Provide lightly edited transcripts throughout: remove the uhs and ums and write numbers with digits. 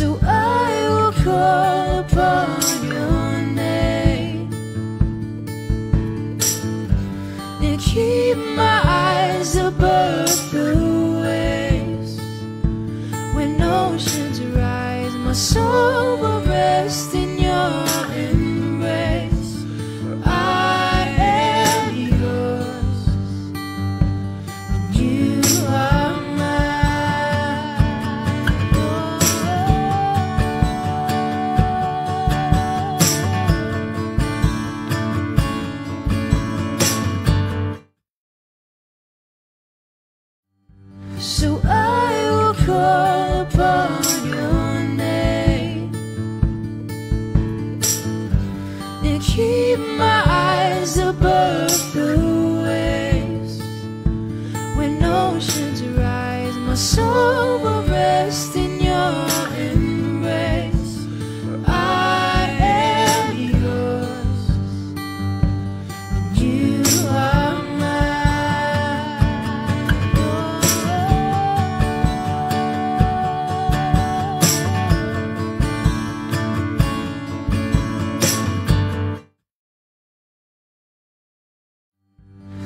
So I will call upon your name and keep my eyes above the waves. When oceans rise, my soul will rest in your embrace. For I am yours and you are so I will call upon your name and keep my eyes above the waves. When oceans rise, my soul will rest in your embrace. For I am yours and you are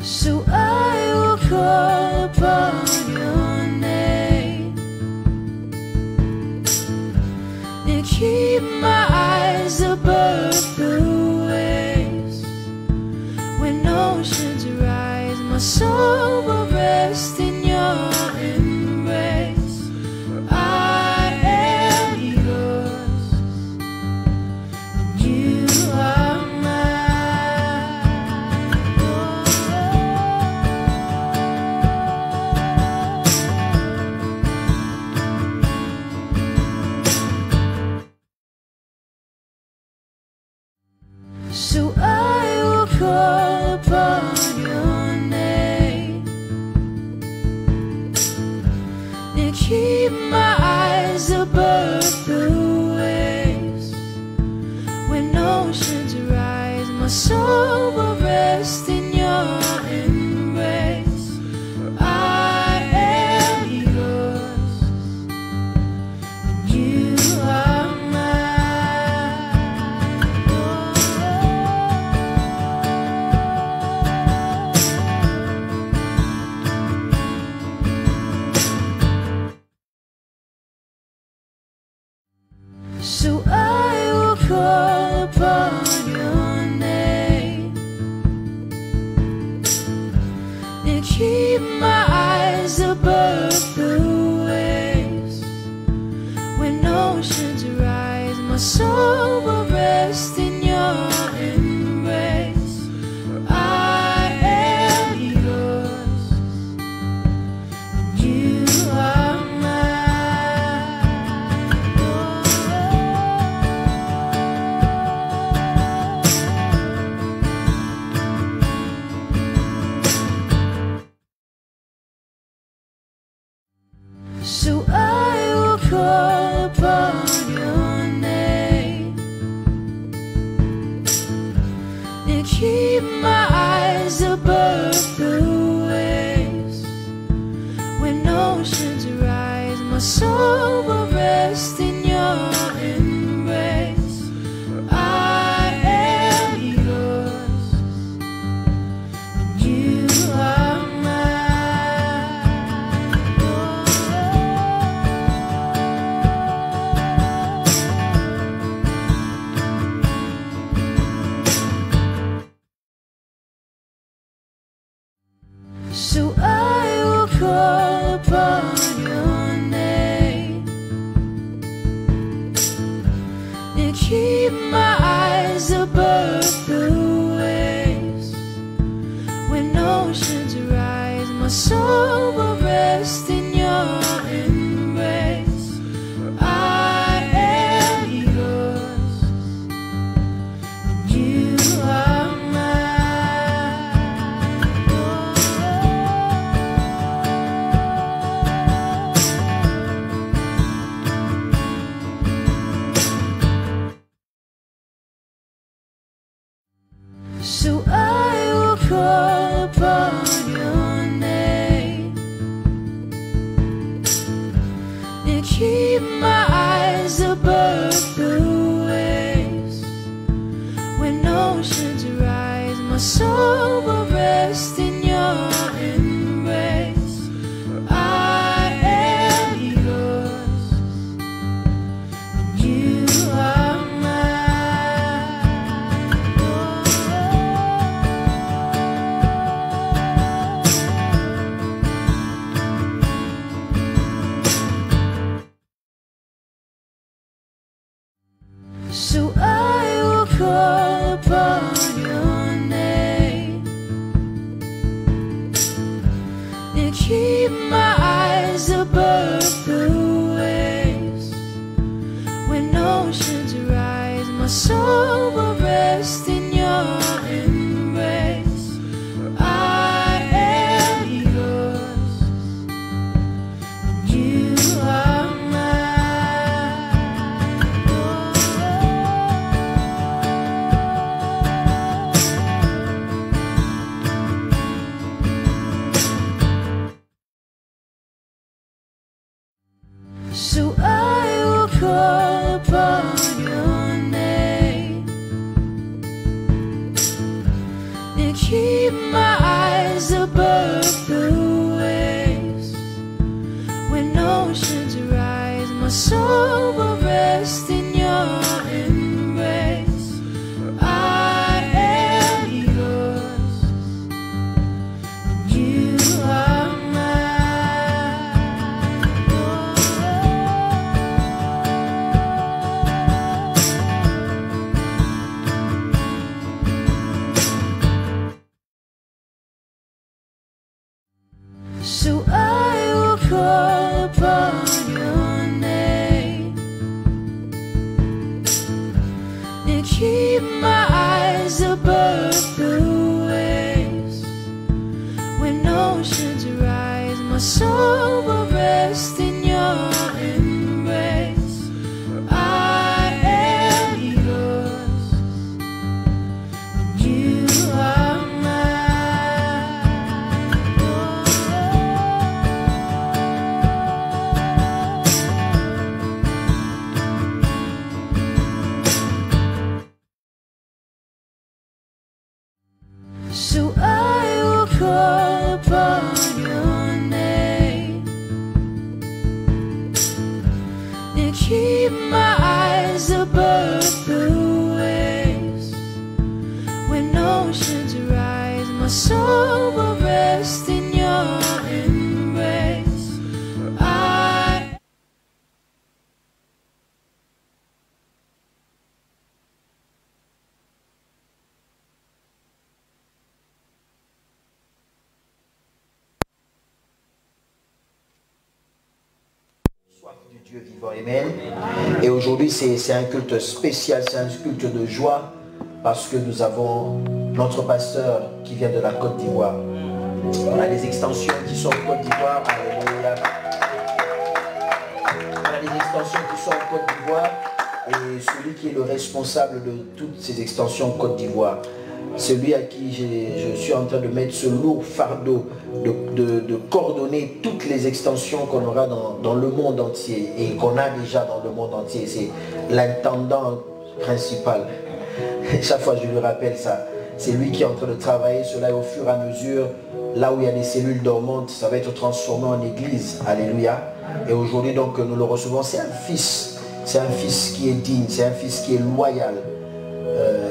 so I will call upon your name and keep my eyes above the waves. When oceans rise, my soul will rest in your embrace. For I am yours and you are so I will call upon your name and keep my eyes above the waves. When oceans rise, my soul will rest in your embrace. For I am yours and you are so I will call upon your name and keep my eyes above the waves. When oceans rise, my soul will rest in your embrace. For I am yours and you are so I will call upon your name and keep my eyes above the waves. When oceans rise, my soul will rest in your embrace. For I am yours and you are so I will call upon your name and keep my eyes above the waves. When oceans rise, my soul will rest in your embrace. For I am yours and you are so I will call upon your name and keep my eyes above soul will rest in your embrace. I am yours, and you are mine. So I will call upon your name and keep my eyes above the waves. When oceans rise, my soul will rest in your embrace. I am yours, and you are so I will call upon your name and keep my eyes above the waves. When oceans rise, my soul will rest in your embrace. I am yours, and you are so I will call upon your name and keep my eyes above the waves. When oceans rise, my soul will rest in your embrace. I am yours, and you are so I will call upon your name and keep my eyes above the waves. When oceans rise, my soul will rest in your embrace. I soif du Dieu vivant, amen. Et aujourd'hui c'est un culte spécial, c'est un culte de joie parce que nous avons notre pasteur qui vient de la Côte d'Ivoire. On a des extensions qui sont en Côte d'Ivoire, alléluia. On a des extensions qui sont en Côte d'Ivoire et celui qui est le responsable de toutes ces extensions en Côte d'Ivoire, celui à qui je suis en train de mettre ce lourd fardeau de coordonner toutes les extensions qu'on aura dans le monde entier et qu'on a déjà dans le monde entier. C'est l'intendant principal. Chaque fois je lui rappelle ça. C'est lui qui est en train de travailler cela et au fur et à mesure, là où il y a des cellules dormantes, ça va être transformé en église. Alléluia. Et aujourd'hui donc nous le recevons. C'est un fils. C'est un fils qui est digne. C'est un fils qui est loyal.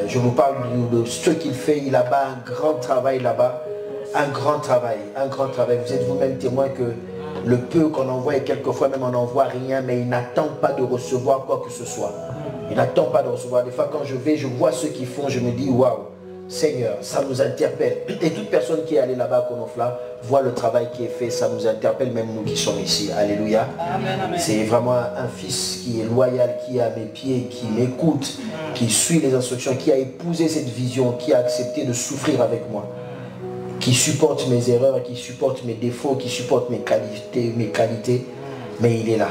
Je vous parle de ce qu'il fait. Il a bas un grand travail là-bas. Un grand travail. Un grand travail. Vous êtes vous-même témoin que le peu qu'on envoie, et quelquefois même on n'envoie rien, mais il n'attend pas de recevoir quoi que ce soit. Il n'attend pas de recevoir. Des fois quand je vais, je vois ceux qui font, je me dis waouh, Seigneur, ça nous interpelle. Et toute personne qui est allée là-bas à Konofla voit le travail qui est fait, ça nous interpelle, même nous qui sommes ici. Alléluia. C'est vraiment un fils qui est loyal, qui est à mes pieds, qui m'écoute, qui suit les instructions, qui a épousé cette vision, qui a accepté de souffrir avec moi, qui supporte mes erreurs, qui supporte mes défauts, qui supporte mes qualités, mais il est là.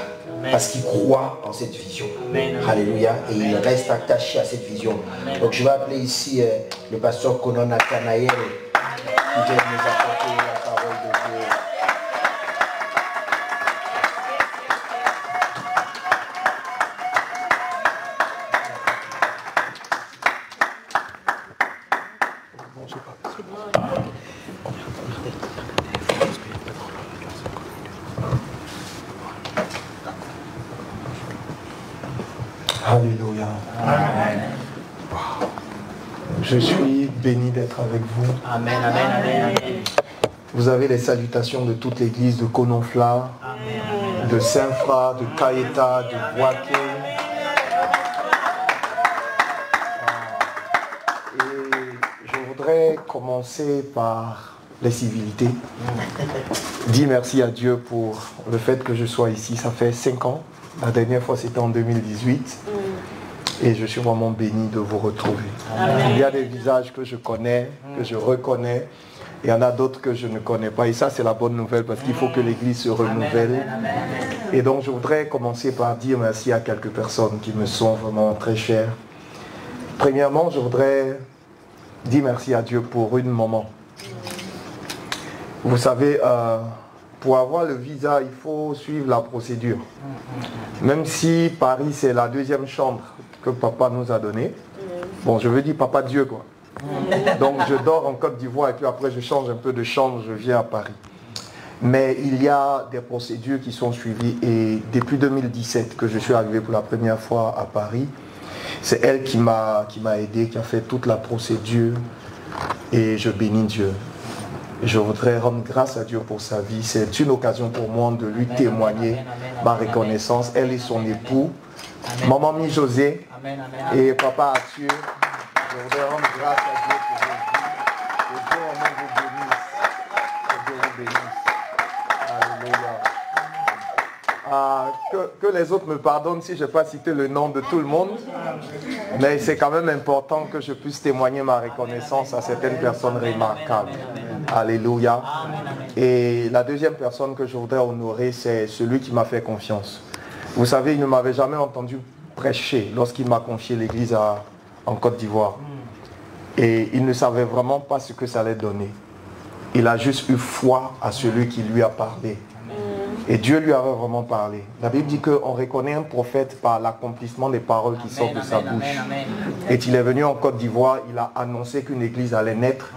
Parce qu'il croit en cette vision. Amen. Alléluia. Et il reste attaché à cette vision. Amen. Donc je vais appeler ici le pasteur Conan Nathanaël qui vient nous apporter la parole de Dieu. Non, je sais pas. Alléluia. Amen. Je suis béni d'être avec vous. Amen, amen, amen, amen. Vous avez les salutations de toute l'église de Kononfla, de Saint-Fra, de Kaeta, de Boaké. Et je voudrais commencer par les civilités. Dis merci à Dieu pour le fait que je sois ici. Ça fait 5 ans. La dernière fois, c'était en 2018. Et je suis vraiment béni de vous retrouver. Amen. Il y a des visages que je connais, que je reconnais. Il y en a d'autres que je ne connais pas. Et ça, c'est la bonne nouvelle parce qu'il faut que l'Église se renouvelle. Et donc, je voudrais commencer par dire merci à quelques personnes qui me sont vraiment très chères. Premièrement, je voudrais dire merci à Dieu pour une maman. Vous savez, pour avoir le visa, il faut suivre la procédure. Même si Paris, c'est la 2e chambre que papa nous a donnée. Bon, je veux dire papa Dieu, quoi. Donc, je dors en Côte d'Ivoire et puis après, je change un peu de chambre, je viens à Paris. Mais il y a des procédures qui sont suivies et depuis 2017 que je suis arrivé pour la première fois à Paris, c'est elle qui m'a aidé, qui a fait toute la procédure et je bénis Dieu. Je voudrais rendre grâce à Dieu pour sa vie. C'est une occasion pour moi de lui témoigner ma reconnaissance. Elle et son époux, maman Mi-José et papa Arthur. Je voudrais rendre grâce à Dieu pour vos vies. Que Dieu vraiment vous bénisse. Que Dieu vous bénisse. Alléluia. Que les autres me pardonnent si je n'ai pas cité le nom de tout le monde. Mais c'est quand même important que je puisse témoigner ma reconnaissance à certaines personnes remarquables. Alléluia. Et la deuxième personne que je voudrais honorer, c'est celui qui m'a fait confiance. Vous savez, il ne m'avait jamais entendu prêcher lorsqu'il m'a confié l'église en Côte d'Ivoire. Et il ne savait vraiment pas ce que ça allait donner. Il a juste eu foi à celui qui lui a parlé. Et Dieu lui avait vraiment parlé. La Bible dit qu'on reconnaît un prophète par l'accomplissement des paroles qui sortent de sa bouche. Et il est venu en Côte d'Ivoire, il a annoncé qu'une église allait naître.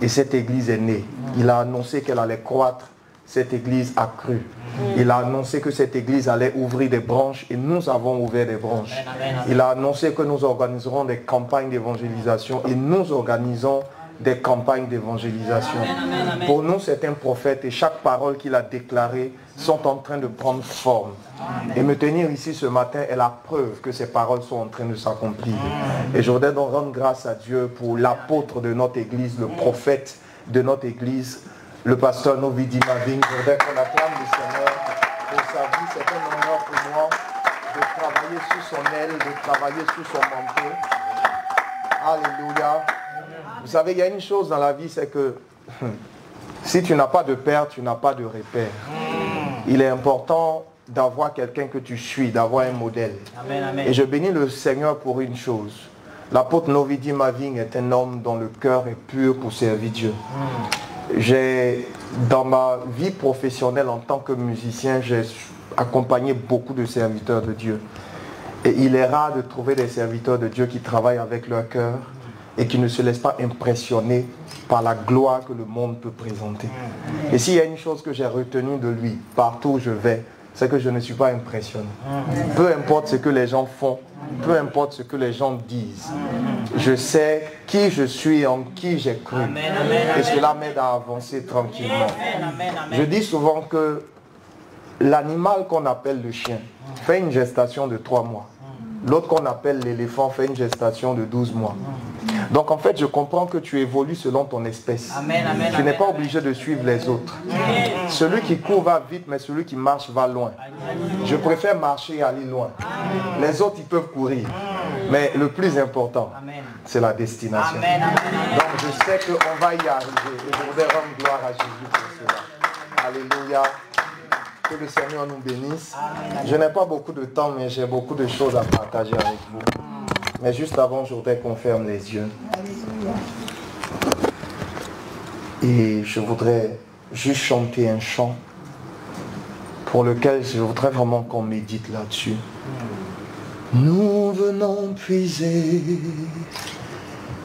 Et cette église est née. Il a annoncé qu'elle allait croître. Cette église a cru. Il a annoncé que cette église allait ouvrir des branches et nous avons ouvert des branches. Il a annoncé que nous organiserons des campagnes d'évangélisation et nous organisons des campagnes d'évangélisation. Pour nous, c'est un prophète et chaque parole qu'il a déclarée sont en train de prendre forme. Et me tenir ici ce matin est la preuve que ces paroles sont en train de s'accomplir. Et je voudrais donc rendre grâce à Dieu pour l'apôtre de notre église, le prophète de notre église, le pasteur Novidi Maving. Je voudrais qu'on acclame le Seigneur pour sa vie. C'est un honneur pour moi de travailler sous son aile, de travailler sous son manteau. Alléluia. Vous savez, il y a une chose dans la vie, c'est que si tu n'as pas de père, tu n'as pas de repère. Il est important d'avoir quelqu'un que tu suis, d'avoir un modèle. Amen, amen. Et je bénis le Seigneur pour une chose. L'apôtre Novidi Maving est un homme dont le cœur est pur pour servir Dieu. J'ai, dans ma vie professionnelle en tant que musicien, j'ai accompagné beaucoup de serviteurs de Dieu. Et il est rare de trouver des serviteurs de Dieu qui travaillent avec leur cœur et qui ne se laissent pas impressionner par la gloire que le monde peut présenter. Et s'il y a une chose que j'ai retenue de lui, partout où je vais, c'est que je ne suis pas impressionné. Peu importe ce que les gens font, peu importe ce que les gens disent, je sais qui je suis, en qui j'ai cru. Et cela m'aide à avancer tranquillement. Je dis souvent que l'animal qu'on appelle le chien fait une gestation de 3 mois. L'autre qu'on appelle l'éléphant fait une gestation de 12 mois. Donc en fait, je comprends que tu évolues selon ton espèce. Tu n'es pas obligé de suivre les autres. Celui qui court va vite, mais celui qui marche va loin. Je préfère marcher et aller loin. Les autres, ils peuvent courir. Mais le plus important, c'est la destination. Donc je sais qu'on va y arriver. Et je voudrais rendre gloire à Jésus pour cela. Alléluia. Que le Seigneur nous bénisse. Je n'ai pas beaucoup de temps, mais j'ai beaucoup de choses à partager avec vous. Mais juste avant, je voudrais qu'on ferme les yeux. Et je voudrais juste chanter un chant pour lequel je voudrais vraiment qu'on médite là-dessus. Nous venons puiser,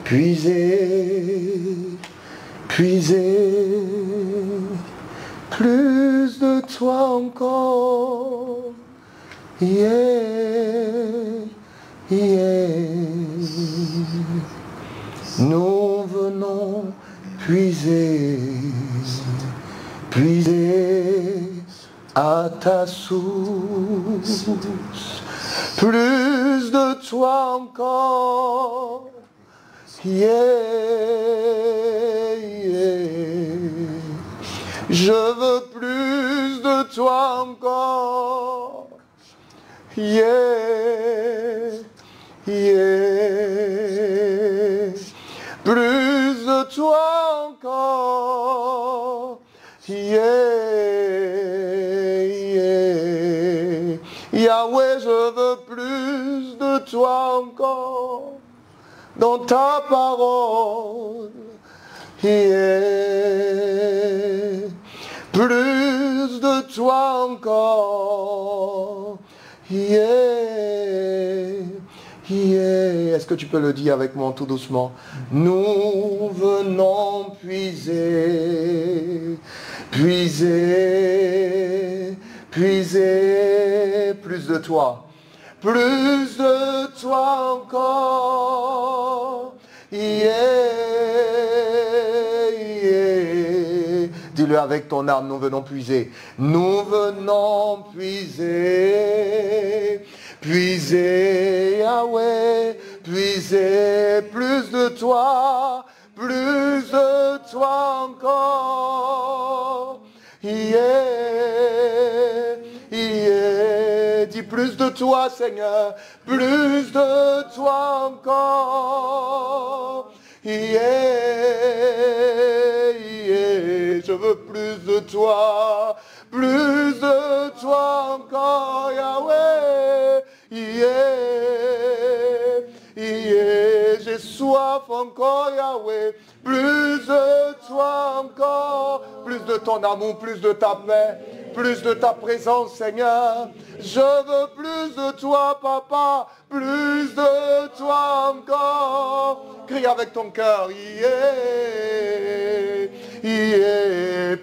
puiser, puiser plus de toi encore. Yeah. Nous venons puiser, puiser à ta source. Plus de toi encore. Je veux plus de toi encore. Plus de toi encore. Yahweh, je veux plus de toi encore. Dans ta parole. Plus de toi encore. Est-ce que tu peux le dire avec moi tout doucement? Nous venons puiser, puiser, puiser plus de toi. Plus de toi encore. Dis-le avec ton âme, nous venons puiser. Nous venons puiser. Puiser, Yahweh. Puiser plus de toi. Plus de toi encore. Dis plus de toi, Seigneur, plus de toi encore. Je veux plus de toi encore, Yahweh. J'ai soif encore, Yahweh. Plus de toi encore, plus de ton amour, plus de ta paix, plus de ta présence, Seigneur. Je veux plus de toi, Papa, plus de toi encore. Crie avec ton cœur,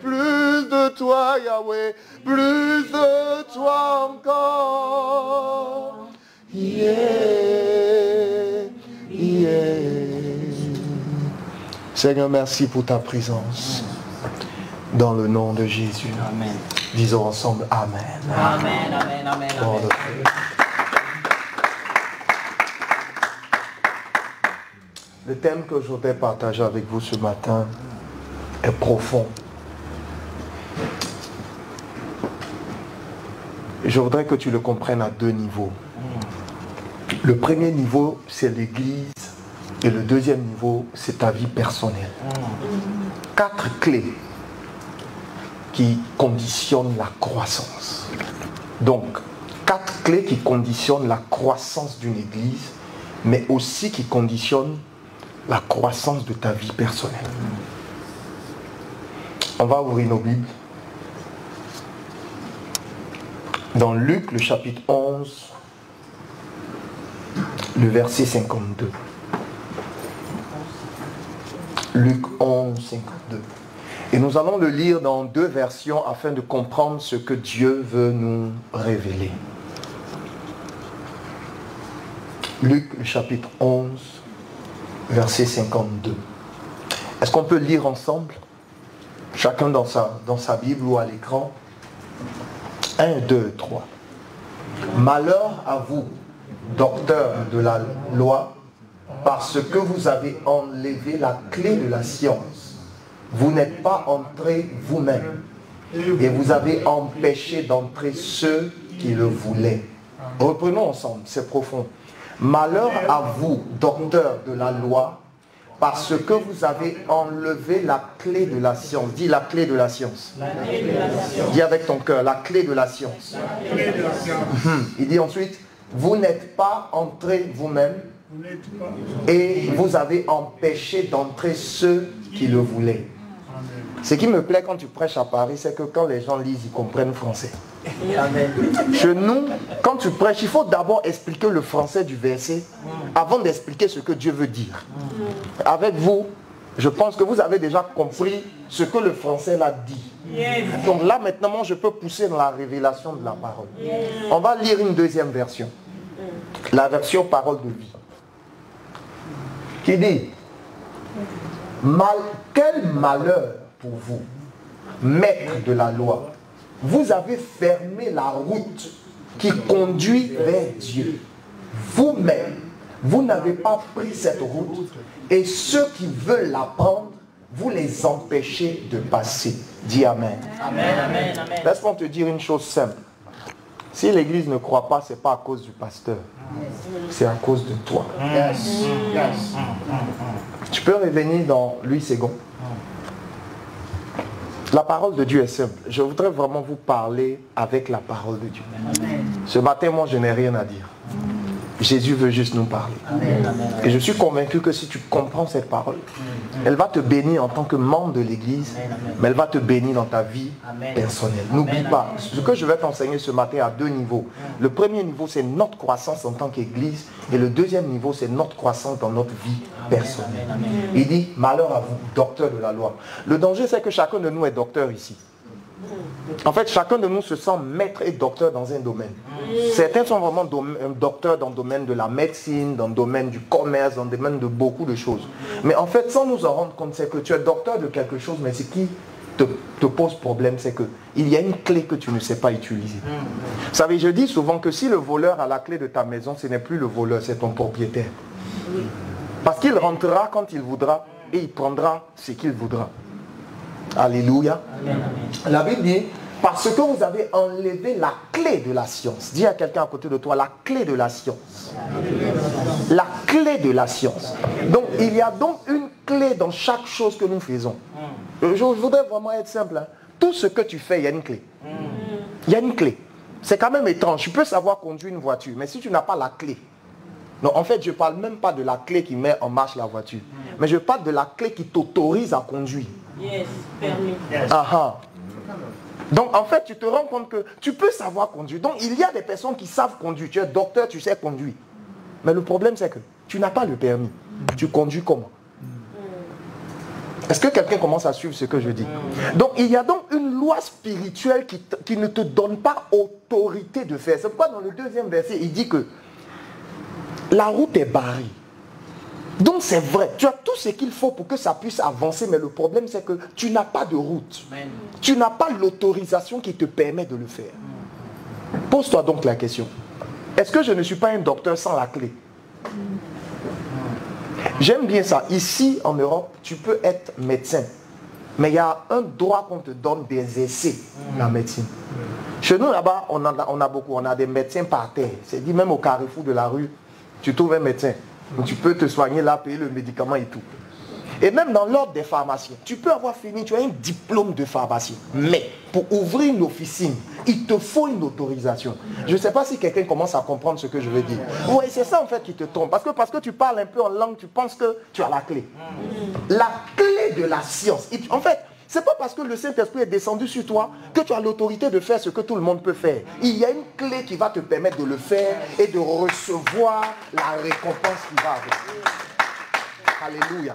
plus de toi, Yahweh, plus de toi encore. Seigneur, merci pour ta présence. Dans le nom de Jésus. Amen. Disons ensemble Amen. Amen, amen, amen, amen. Le thème que je voudrais partager avec vous ce matin est profond. Je voudrais que tu le comprennes à deux niveaux. Le premier niveau, c'est l'Église. Et le deuxième niveau, c'est ta vie personnelle. 4 clés qui conditionnent la croissance. Donc, 4 clés qui conditionnent la croissance d'une église, mais aussi qui conditionnent la croissance de ta vie personnelle. On va ouvrir nos Bibles. Dans Luc, le chapitre 11, le verset 52. Luc 11, 52. Et nous allons le lire dans 2 versions afin de comprendre ce que Dieu veut nous révéler. Luc, le chapitre 11, verset 52. Est-ce qu'on peut lire ensemble? Chacun dans sa Bible ou à l'écran. 1, 2, 3. Malheur à vous, docteurs de la loi, parce que vous avez enlevé la clé de la science. Vous n'êtes pas entrés vous-même. Et vous avez empêché d'entrer ceux qui le voulaient. Reprenons ensemble, c'est profond. Malheur à vous, docteurs de la loi, parce que vous avez enlevé la clé de la science. Dis la clé de la science. La clé de la science. Dis avec ton cœur, la clé de la science. La clé de la science. Il dit ensuite, vous n'êtes pas entrés vous-même et vous avez empêché d'entrer ceux qui le voulaient. Ce qui me plaît quand tu prêches à Paris, c'est que quand les gens lisent, ils comprennent français. Amen. Chez nous, quand tu prêches, il faut d'abord expliquer le français du verset avant d'expliquer ce que Dieu veut dire. Avec vous, je pense que vous avez déjà compris ce que le français l'a dit. Donc là, maintenant, moi, je peux pousser dans la révélation de la parole. On va lire une deuxième version. la version parole de vie, qui dit, quel malheur pour vous, maître de la loi, vous avez fermé la route qui conduit vers Dieu. Vous-même, vous n'avez pas pris cette route, et ceux qui veulent la prendre, vous les empêchez de passer. Dis Amen. Amen, amen, amen. Laisse-moi te dire une chose simple. Si l'église ne croit pas, ce n'est pas à cause du pasteur. C'est à cause de toi. Yes. Yes. Tu peux revenir dans Louis II. La parole de Dieu est simple. Je voudrais vraiment vous parler avec la parole de Dieu. Ce matin, moi, je n'ai rien à dire. Jésus veut juste nous parler. Et je suis convaincu que si tu comprends cette parole, elle va te bénir en tant que membre de l'église, mais elle va te bénir dans ta vie personnelle. N'oublie pas, ce que je vais t'enseigner ce matin à deux niveaux. Le premier niveau, c'est notre croissance en tant qu'église, et le deuxième niveau, c'est notre croissance dans notre vie personnelle. Il dit, malheur à vous, docteur de la loi. Le danger, c'est que chacun de nous est docteur ici. En fait, chacun de nous se sent maître et docteur dans un domaine. Certains sont vraiment docteurs dans le domaine de la médecine, dans le domaine du commerce, dans le domaine de beaucoup de choses. Mais en fait, sans nous en rendre compte, c'est que tu es docteur de quelque chose, mais ce qui te pose problème, c'est qu'il y a une clé que tu ne sais pas utiliser. Vous savez, je dis souvent que si le voleur a la clé de ta maison, ce n'est plus le voleur, c'est ton propriétaire. Parce qu'il rentrera quand il voudra et il prendra ce qu'il voudra. Alléluia. La Bible dit, parce que vous avez enlevé la clé de la science. Dis à quelqu'un à côté de toi, la clé de la science. La clé de la science. Donc, il y a donc une clé dans chaque chose que nous faisons. Je voudrais vraiment être simple. Hein. Tout ce que tu fais, il y a une clé. Il y a une clé. C'est quand même étrange. Tu peux savoir conduire une voiture, mais si tu n'as pas la clé. Non, en fait, je ne parle même pas de la clé qui met en marche la voiture. Mais je parle de la clé qui t'autorise à conduire. Yes, permis. Aha. Donc en fait, tu te rends compte que tu peux savoir conduire. Donc il y a des personnes qui savent conduire. Tu es docteur, tu sais conduire. Mais le problème, c'est que tu n'as pas le permis. Tu conduis comment? Est-ce que quelqu'un commence à suivre ce que je dis? Donc il y a donc une loi spirituelle qui ne te donne pas autorité de faire. C'est pourquoi dans le deuxième verset, il dit que la route est barrée. Donc c'est vrai, tu as tout ce qu'il faut pour que ça puisse avancer, mais le problème c'est que tu n'as pas de route. Tu n'as pas l'autorisation qui te permet de le faire. Pose-toi donc la question. Est-ce que je ne suis pas un docteur sans la clé? J'aime bien ça. Ici en Europe, tu peux être médecin, mais il y a un droit qu'on te donne des essais dans la médecine. Chez nous là-bas, on a beaucoup, on a des médecins par terre. C'est dit même au carrefour de la rue, tu trouves un médecin. Donc tu peux te soigner là, payer le médicament et tout. Et même dans l'ordre des pharmaciens, tu peux avoir fini, tu as un diplôme de pharmacien. Mais pour ouvrir une officine, il te faut une autorisation. Je ne sais pas si quelqu'un commence à comprendre ce que je veux dire. Oui, c'est ça en fait qui te trompe. Parce que tu parles un peu en langue, tu penses que tu as la clé. La clé de la science. En fait, c'est pas parce que le Saint-Esprit est descendu sur toi que tu as l'autorité de faire ce que tout le monde peut faire. Il y a une clé qui va te permettre de le faire et de recevoir la récompense qui va avec. Alléluia.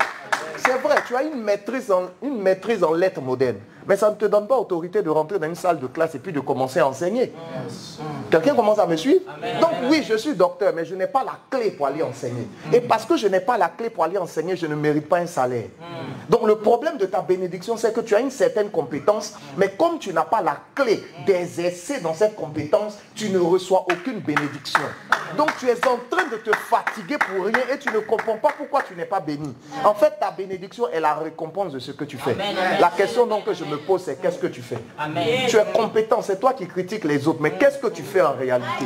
C'est vrai, tu as une maîtrise en lettres modernes. Mais ça ne te donne pas autorité de rentrer dans une salle de classe et puis de commencer à enseigner. Quelqu'un commence à me suivre? Donc oui, je suis docteur, mais je n'ai pas la clé pour aller enseigner. Et parce que je n'ai pas la clé pour aller enseigner, je ne mérite pas un salaire. Donc le problème de ta bénédiction, c'est que tu as une certaine compétence, mais comme tu n'as pas la clé des essais dans cette compétence, tu ne reçois aucune bénédiction. Donc tu es en train de te fatiguer pour rien et tu ne comprends pas pourquoi tu n'es pas béni. En fait, ta bénédiction est la récompense de ce que tu fais. La question donc que je me pose, c'est qu'est-ce que tu fais? Tu es compétent, c'est toi qui critiques les autres, mais qu'est-ce que tu fais en réalité?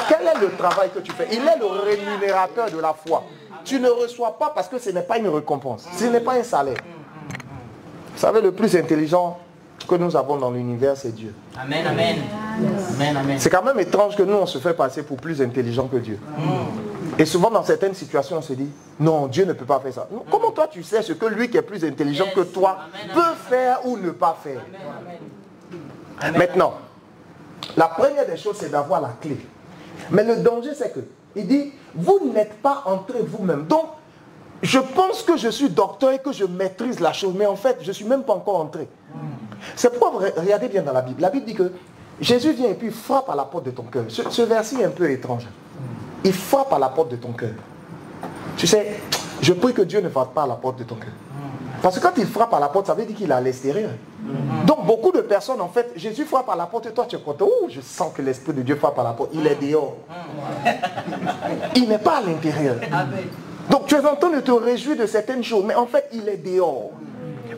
Quel est le travail que tu fais? Il est le rémunérateur de la foi. Tu ne reçois pas parce que ce n'est pas une récompense, ce n'est pas un salaire. Vous savez, le plus intelligent que nous avons dans l'univers, c'est Dieu. Amen, amen. Amen, amen. C'est quand même étrange que nous, on se fait passer pour plus intelligent que Dieu. Et souvent, dans certaines situations, on se dit, non, Dieu ne peut pas faire ça. Comment toi, tu sais ce que lui qui est plus intelligent que toi peut faire ou ne pas faire? Maintenant, la première des choses, c'est d'avoir la clé. Mais le danger, c'est que, il dit, vous n'êtes pas entré vous-même. Donc, je pense que je suis docteur et que je maîtrise la chose, mais en fait, je ne suis même pas encore entré. C'est pourquoi, regardez bien dans la Bible. La Bible dit que Jésus vient et puis frappe à la porte de ton cœur. Ce verset est un peu étrange. il frappe à la porte de ton cœur. Tu sais, je prie que Dieu ne frappe pas à la porte de ton cœur. Parce que quand il frappe à la porte, ça veut dire qu'il est à l'extérieur. Donc beaucoup de personnes, en fait, Jésus frappe à la porte et toi tu es content. Oh, je sens que l'Esprit de Dieu frappe à la porte. Il est dehors. Il n'est pas à l'intérieur. Donc tu es en train de te réjouir de certaines choses, mais en fait il est dehors.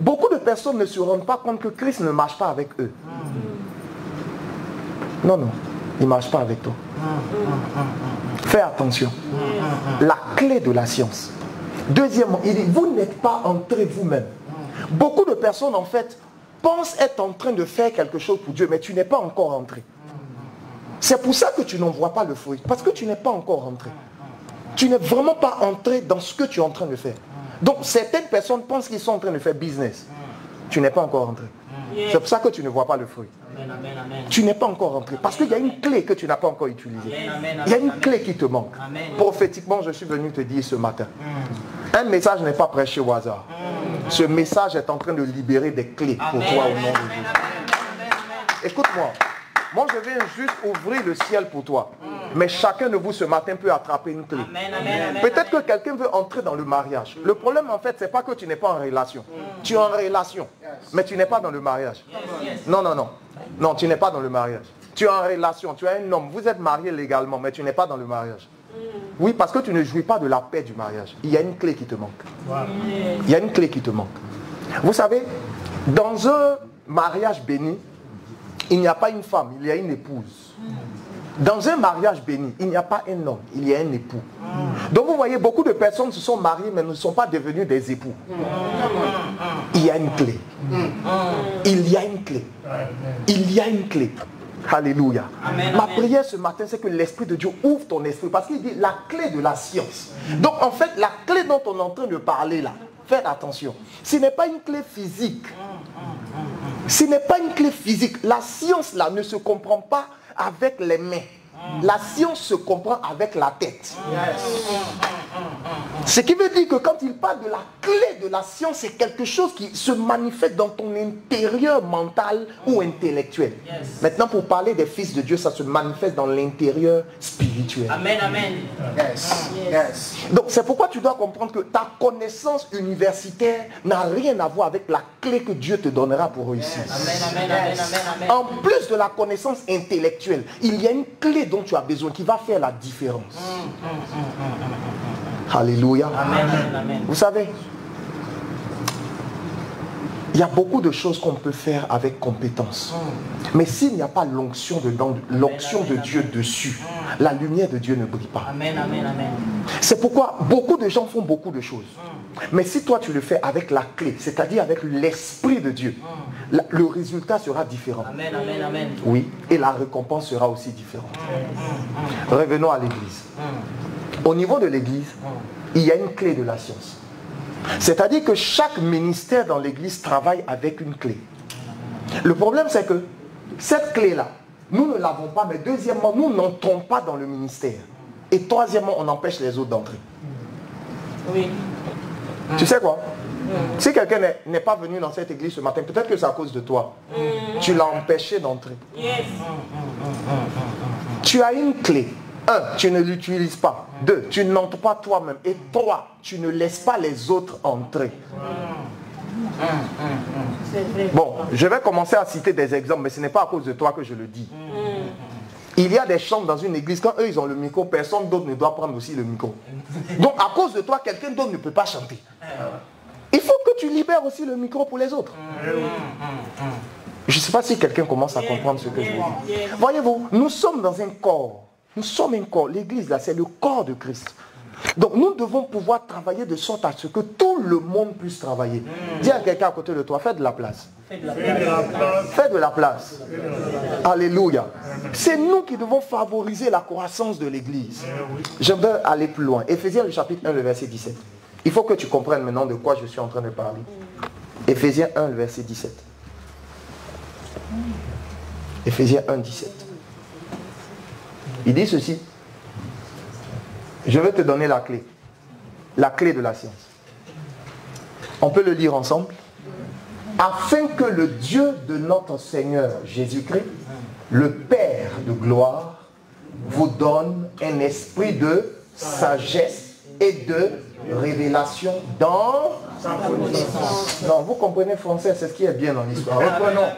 Beaucoup de personnes ne se rendent pas compte que Christ ne marche pas avec eux. Non, non, il ne marche pas avec toi. Fais attention. La clé de la science. Deuxièmement, il dit, vous n'êtes pas entrés vous-même. Beaucoup de personnes, en fait, pensent être en train de faire quelque chose pour Dieu, mais tu n'es pas encore entré. C'est pour ça que tu n'en vois pas le fruit, parce que tu n'es pas encore entré. Tu n'es vraiment pas entré dans ce que tu es en train de faire. Donc, certaines personnes pensent qu'ils sont en train de faire business. Tu n'es pas encore entré. C'est pour ça que tu ne vois pas le fruit. Tu n'es pas encore entré. Parce qu'il y a une clé que tu n'as pas encore utilisée. Il y a une clé qui te manque. Prophétiquement, je suis venu te dire ce matin. Un message n'est pas prêché au hasard. Ce message est en train de libérer des clés pour toi au nom de Jésus. Écoute-moi. Moi, je viens juste ouvrir le ciel pour toi. Mais chacun de vous ce matin peut attraper une clé. Peut-être que quelqu'un veut entrer dans le mariage. Le problème, en fait, c'est pas que tu n'es pas en relation. Tu es en relation, mais tu n'es pas dans le mariage. Non, non, non. Non, tu n'es pas dans le mariage. Tu es en relation, tu es un homme. Vous êtes marié légalement, mais tu n'es pas dans le mariage. Oui, parce que tu ne jouis pas de la paix du mariage. Il y a une clé qui te manque. Il y a une clé qui te manque. Vous savez, dans un mariage béni, il n'y a pas une femme, il y a une épouse. Dans un mariage béni, il n'y a pas un homme, il y a un époux. Donc vous voyez, beaucoup de personnes se sont mariées, mais ne sont pas devenues des époux. Il y a une clé. Il y a une clé. Il y a une clé. Alléluia. Ma prière ce matin, c'est que l'Esprit de Dieu ouvre ton esprit. Parce qu'il dit la clé de la science. Donc en fait, la clé dont on est en train de parler là, faites attention. Ce n'est pas une clé physique. Ce n'est pas une clé physique. La science là ne se comprend pas avec les mains. La science se comprend avec la tête. Ce qui veut dire que quand il parle de la clé de la science, c'est quelque chose qui se manifeste dans ton intérieur mental ou intellectuel. Maintenant, pour parler des fils de Dieu, ça se manifeste dans l'intérieur spirituel. Amen, amen. Donc c'est pourquoi tu dois comprendre que ta connaissance universitaire n'a rien à voir avec la clé que Dieu te donnera pour réussir. En plus de la connaissance intellectuelle, il y a une clé dont tu as besoin qui va faire la différence. Alléluia. Vous savez, il y a beaucoup de choses qu'on peut faire avec compétence. Mais s'il n'y a pas l'onction de Dieu dessus, la lumière de Dieu ne brille pas. C'est pourquoi beaucoup de gens font beaucoup de choses. Mais si toi tu le fais avec la clé, c'est-à-dire avec l'Esprit de Dieu, le résultat sera différent. Oui, et la récompense sera aussi différente. Revenons à l'église. Au niveau de l'église, il y a une clé de la science. C'est-à-dire que chaque ministère dans l'église travaille avec une clé. Le problème, c'est que cette clé-là, nous ne l'avons pas, mais deuxièmement, nous n'entrons pas dans le ministère. Et troisièmement, on empêche les autres d'entrer. Oui. Tu sais quoi? Si quelqu'un n'est pas venu dans cette église ce matin, peut-être que c'est à cause de toi. Tu l'as empêché d'entrer. Tu as une clé. 1, tu ne l'utilises pas. 2, tu n'entres pas toi-même. Et 3, tu ne laisses pas les autres entrer. Bon, je vais commencer à citer des exemples, mais ce n'est pas à cause de toi que je le dis. Il y a des chants dans une église, quand eux ils ont le micro, personne d'autre ne doit prendre aussi le micro. Donc à cause de toi, quelqu'un d'autre ne peut pas chanter. Il faut que tu libères aussi le micro pour les autres. Je ne sais pas si quelqu'un commence à comprendre ce que je veux dire. Voyez-vous, nous sommes dans un corps. Nous sommes un corps. L'église, là, c'est le corps de Christ. Donc, nous devons pouvoir travailler de sorte à ce que tout le monde puisse travailler. Dis à quelqu'un à côté de toi, fais de la place. Fais de la place. Alléluia. C'est nous qui devons favoriser la croissance de l'église. Je vais aller plus loin. Éphésiens, le chapitre 1, le verset 17. Il faut que tu comprennes maintenant de quoi je suis en train de parler. Éphésiens 1, le verset 17. Éphésiens 1, 17. Il dit ceci. Je vais te donner la clé. La clé de la science. On peut le lire ensemble. Afin que le Dieu de notre Seigneur Jésus-Christ, le Père de gloire, vous vous donne un esprit de sagesse et de révélation dans sa connaissance. Non, vous comprenez français, c'est ce qui est bien dans l'histoire. Reprenons.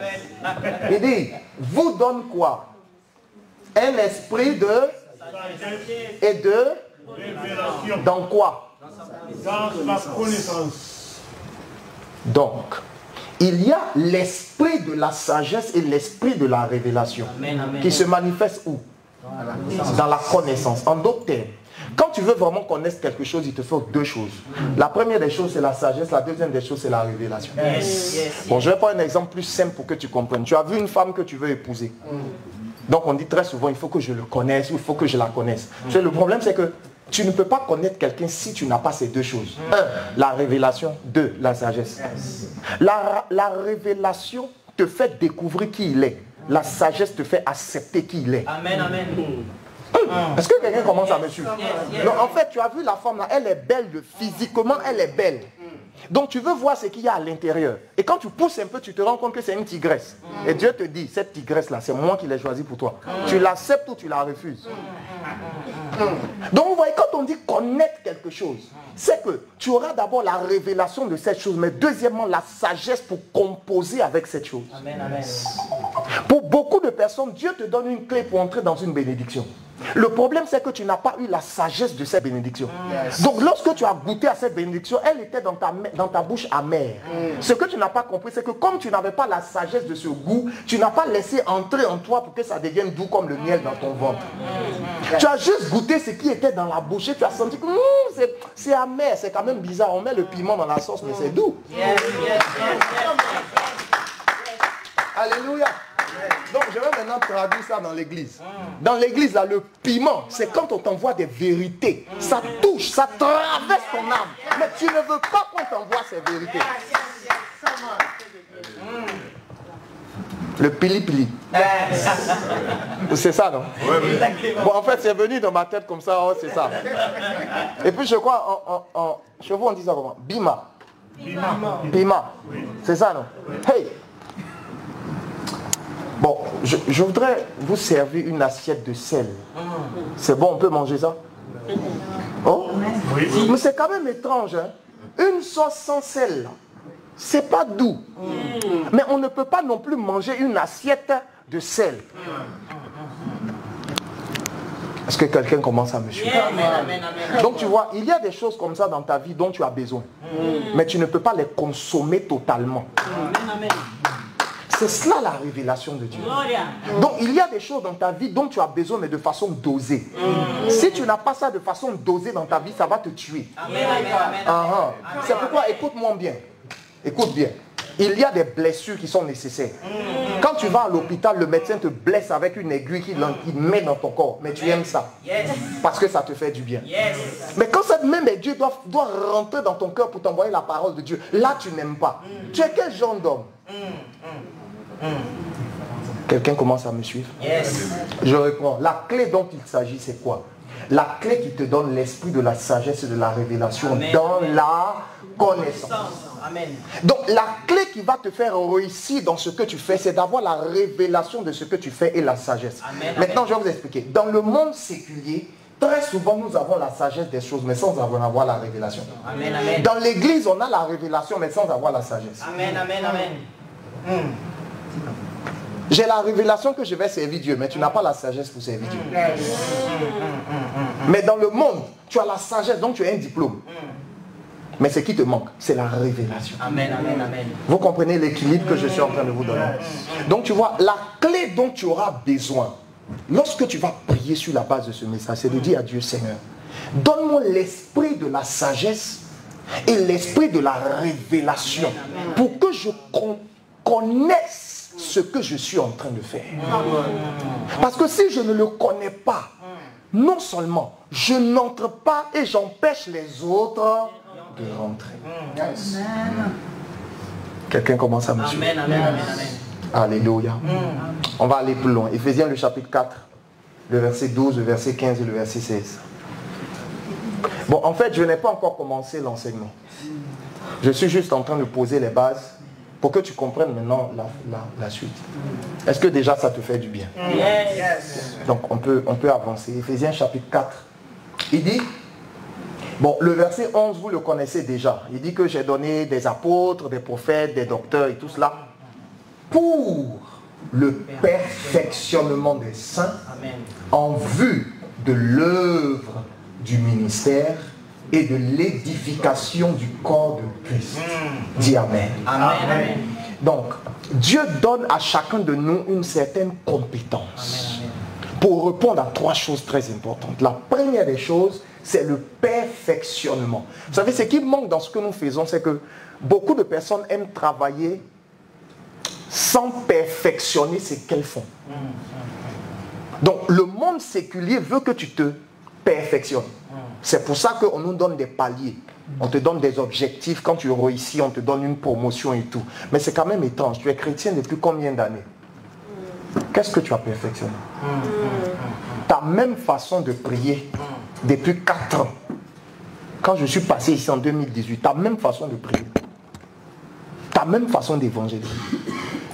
Il dit, vous donne quoi? Un esprit de et de révélation. dans quoi? Dans la connaissance. Donc, il y a l'esprit de la sagesse et l'esprit de la révélation qui se manifeste où? Dans la connaissance. En d'autres termes, quand tu veux vraiment connaître quelque chose, il te faut deux choses. La première des choses, c'est la sagesse. La deuxième des choses, c'est la révélation. Bon, je vais prendre un exemple plus simple pour que tu comprennes. Tu as vu une femme que tu veux épouser. Donc, on dit très souvent, il faut que je le connaisse ou il faut que je la connaisse. Le problème, c'est que tu ne peux pas connaître quelqu'un si tu n'as pas ces deux choses. 1, la révélation. 2, la sagesse. La révélation te fait découvrir qui il est. La sagesse te fait accepter qui il est. Amen, amen. Est-ce que quelqu'un commence à me suivre? Non, en fait, tu as vu la femme là, elle est belle physiquement, elle est belle. Donc tu veux voir ce qu'il y a à l'intérieur. Et quand tu pousses un peu, tu te rends compte que c'est une tigresse. Et Dieu te dit, cette tigresse là, c'est moi qui l'ai choisie pour toi. Tu l'acceptes ou tu la refuses. Donc vous voyez, quand on dit connaître quelque chose, c'est que tu auras d'abord la révélation de cette chose, mais deuxièmement la sagesse pour composer avec cette chose. Amen, amen. Pour beaucoup de personnes, Dieu te donne une clé pour entrer dans une bénédiction. Le problème, c'est que tu n'as pas eu la sagesse de cette bénédiction. Donc, lorsque tu as goûté à cette bénédiction, elle était dans ta bouche amère. Ce que tu n'as pas compris, c'est que comme tu n'avais pas la sagesse de ce goût, tu n'as pas laissé entrer en toi pour que ça devienne doux comme le miel dans ton ventre. Tu as juste goûté ce qui était dans la bouche et tu as senti que c'est amer, c'est quand même bizarre. On met le piment dans la sauce, mais c'est doux. Alléluia. Donc je vais maintenant traduire ça dans l'église. Dans l'église, là, le piment, c'est quand on t'envoie des vérités. Ça touche, ça traverse ton âme. Mais tu ne veux pas qu'on t'envoie ces vérités. Le pili-pili. C'est ça, non? Bon, en fait, c'est venu dans ma tête comme ça, oh, c'est ça. Et puis je crois, en chevaux, on dit ça comment? Bima. Pima. C'est ça, non? Hey! Bon, je voudrais vous servir une assiette de sel. C'est bon, on peut manger ça? Oh? Oui. Mais c'est quand même étrange, hein? Une sauce sans sel, c'est pas doux. Mais on ne peut pas non plus manger une assiette de sel. Est-ce que quelqu'un commence à me suivre? Donc tu vois, il y a des choses comme ça dans ta vie dont tu as besoin. Mais tu ne peux pas les consommer totalement. C'est cela la révélation de Dieu. Donc il y a des choses dans ta vie dont tu as besoin, mais de façon dosée. Si tu n'as pas ça de façon dosée dans ta vie, ça va te tuer. C'est pourquoi, écoute-moi bien. Écoute bien. Il y a des blessures qui sont nécessaires. Quand tu vas à l'hôpital, le médecin te blesse avec une aiguille qu'il met dans ton corps. Mais tu aimes ça. Parce que ça te fait du bien. Mais quand cette même aiguille doit rentrer dans ton cœur pour t'envoyer la parole de Dieu, là tu n'aimes pas. Tu es quel genre d'homme? Quelqu'un commence à me suivre? Je reprends. La clé dont il s'agit, c'est quoi? La clé qui te donne l'esprit de la sagesse et de la révélation dans la connaissance. Amen. Donc la clé qui va te faire réussir dans ce que tu fais, c'est d'avoir la révélation de ce que tu fais et la sagesse. Amen. Maintenant, je vais vous expliquer. Dans le monde séculier, très souvent, nous avons la sagesse des choses, mais sans avoir la révélation. Amen, amen. Dans l'église, on a la révélation, mais sans avoir la sagesse. Amen, amen, amen. J'ai la révélation que je vais servir Dieu, mais tu n'as pas la sagesse pour servir Dieu. Mais dans le monde, tu as la sagesse, donc tu as un diplôme. Mais ce qui te manque, c'est la révélation. Amen, amen, amen. Vous comprenez l'équilibre que je suis en train de vous donner? Donc tu vois, la clé dont tu auras besoin, lorsque tu vas prier sur la base de ce message, c'est de dire à Dieu, Seigneur, donne-moi l'esprit de la sagesse et l'esprit de la révélation pour que je connaisse ce que je suis en train de faire. Parce que si je ne le connais pas, non seulement je n'entre pas et j'empêche les autres de rentrer. Quelqu'un commence à me suivre? Amen, amen, amen, amen. Alléluia. On va aller plus loin. Éphésiens le chapitre 4, le verset 12, le verset 15 et le verset 16. Bon, en fait, je n'ai pas encore commencé l'enseignement. Je suis juste en train de poser les bases pour que tu comprennes maintenant la suite. Est-ce que déjà ça te fait du bien? Yes. Donc on peut avancer. Éphésiens chapitre 4. Il dit, bon, le verset 11, vous le connaissez déjà. Il dit que j'ai donné des apôtres, des prophètes, des docteurs et tout cela pour le perfectionnement des saints. Amen. En vue de l'œuvre du ministère et de l'édification du corps de Christ. Dis Amen. Amen. Donc, Dieu donne à chacun de nous une certaine compétence pour répondre à 3 choses très importantes. La première des choses, c'est le perfectionnement. Vous savez, ce qui manque dans ce que nous faisons, c'est que beaucoup de personnes aiment travailler sans perfectionner ce qu'elles font. Donc, le monde séculier veut que tu te perfectionnes. C'est pour ça qu'on nous donne des paliers. On te donne des objectifs. Quand tu réussis, on te donne une promotion et tout. Mais c'est quand même étrange. Tu es chrétien depuis combien d'années? Qu'est-ce que tu as perfectionné? Ta même façon de prier depuis 4 ans. Quand je suis passé ici en 2018, ta même façon de prier. Ta même façon d'évangéliser.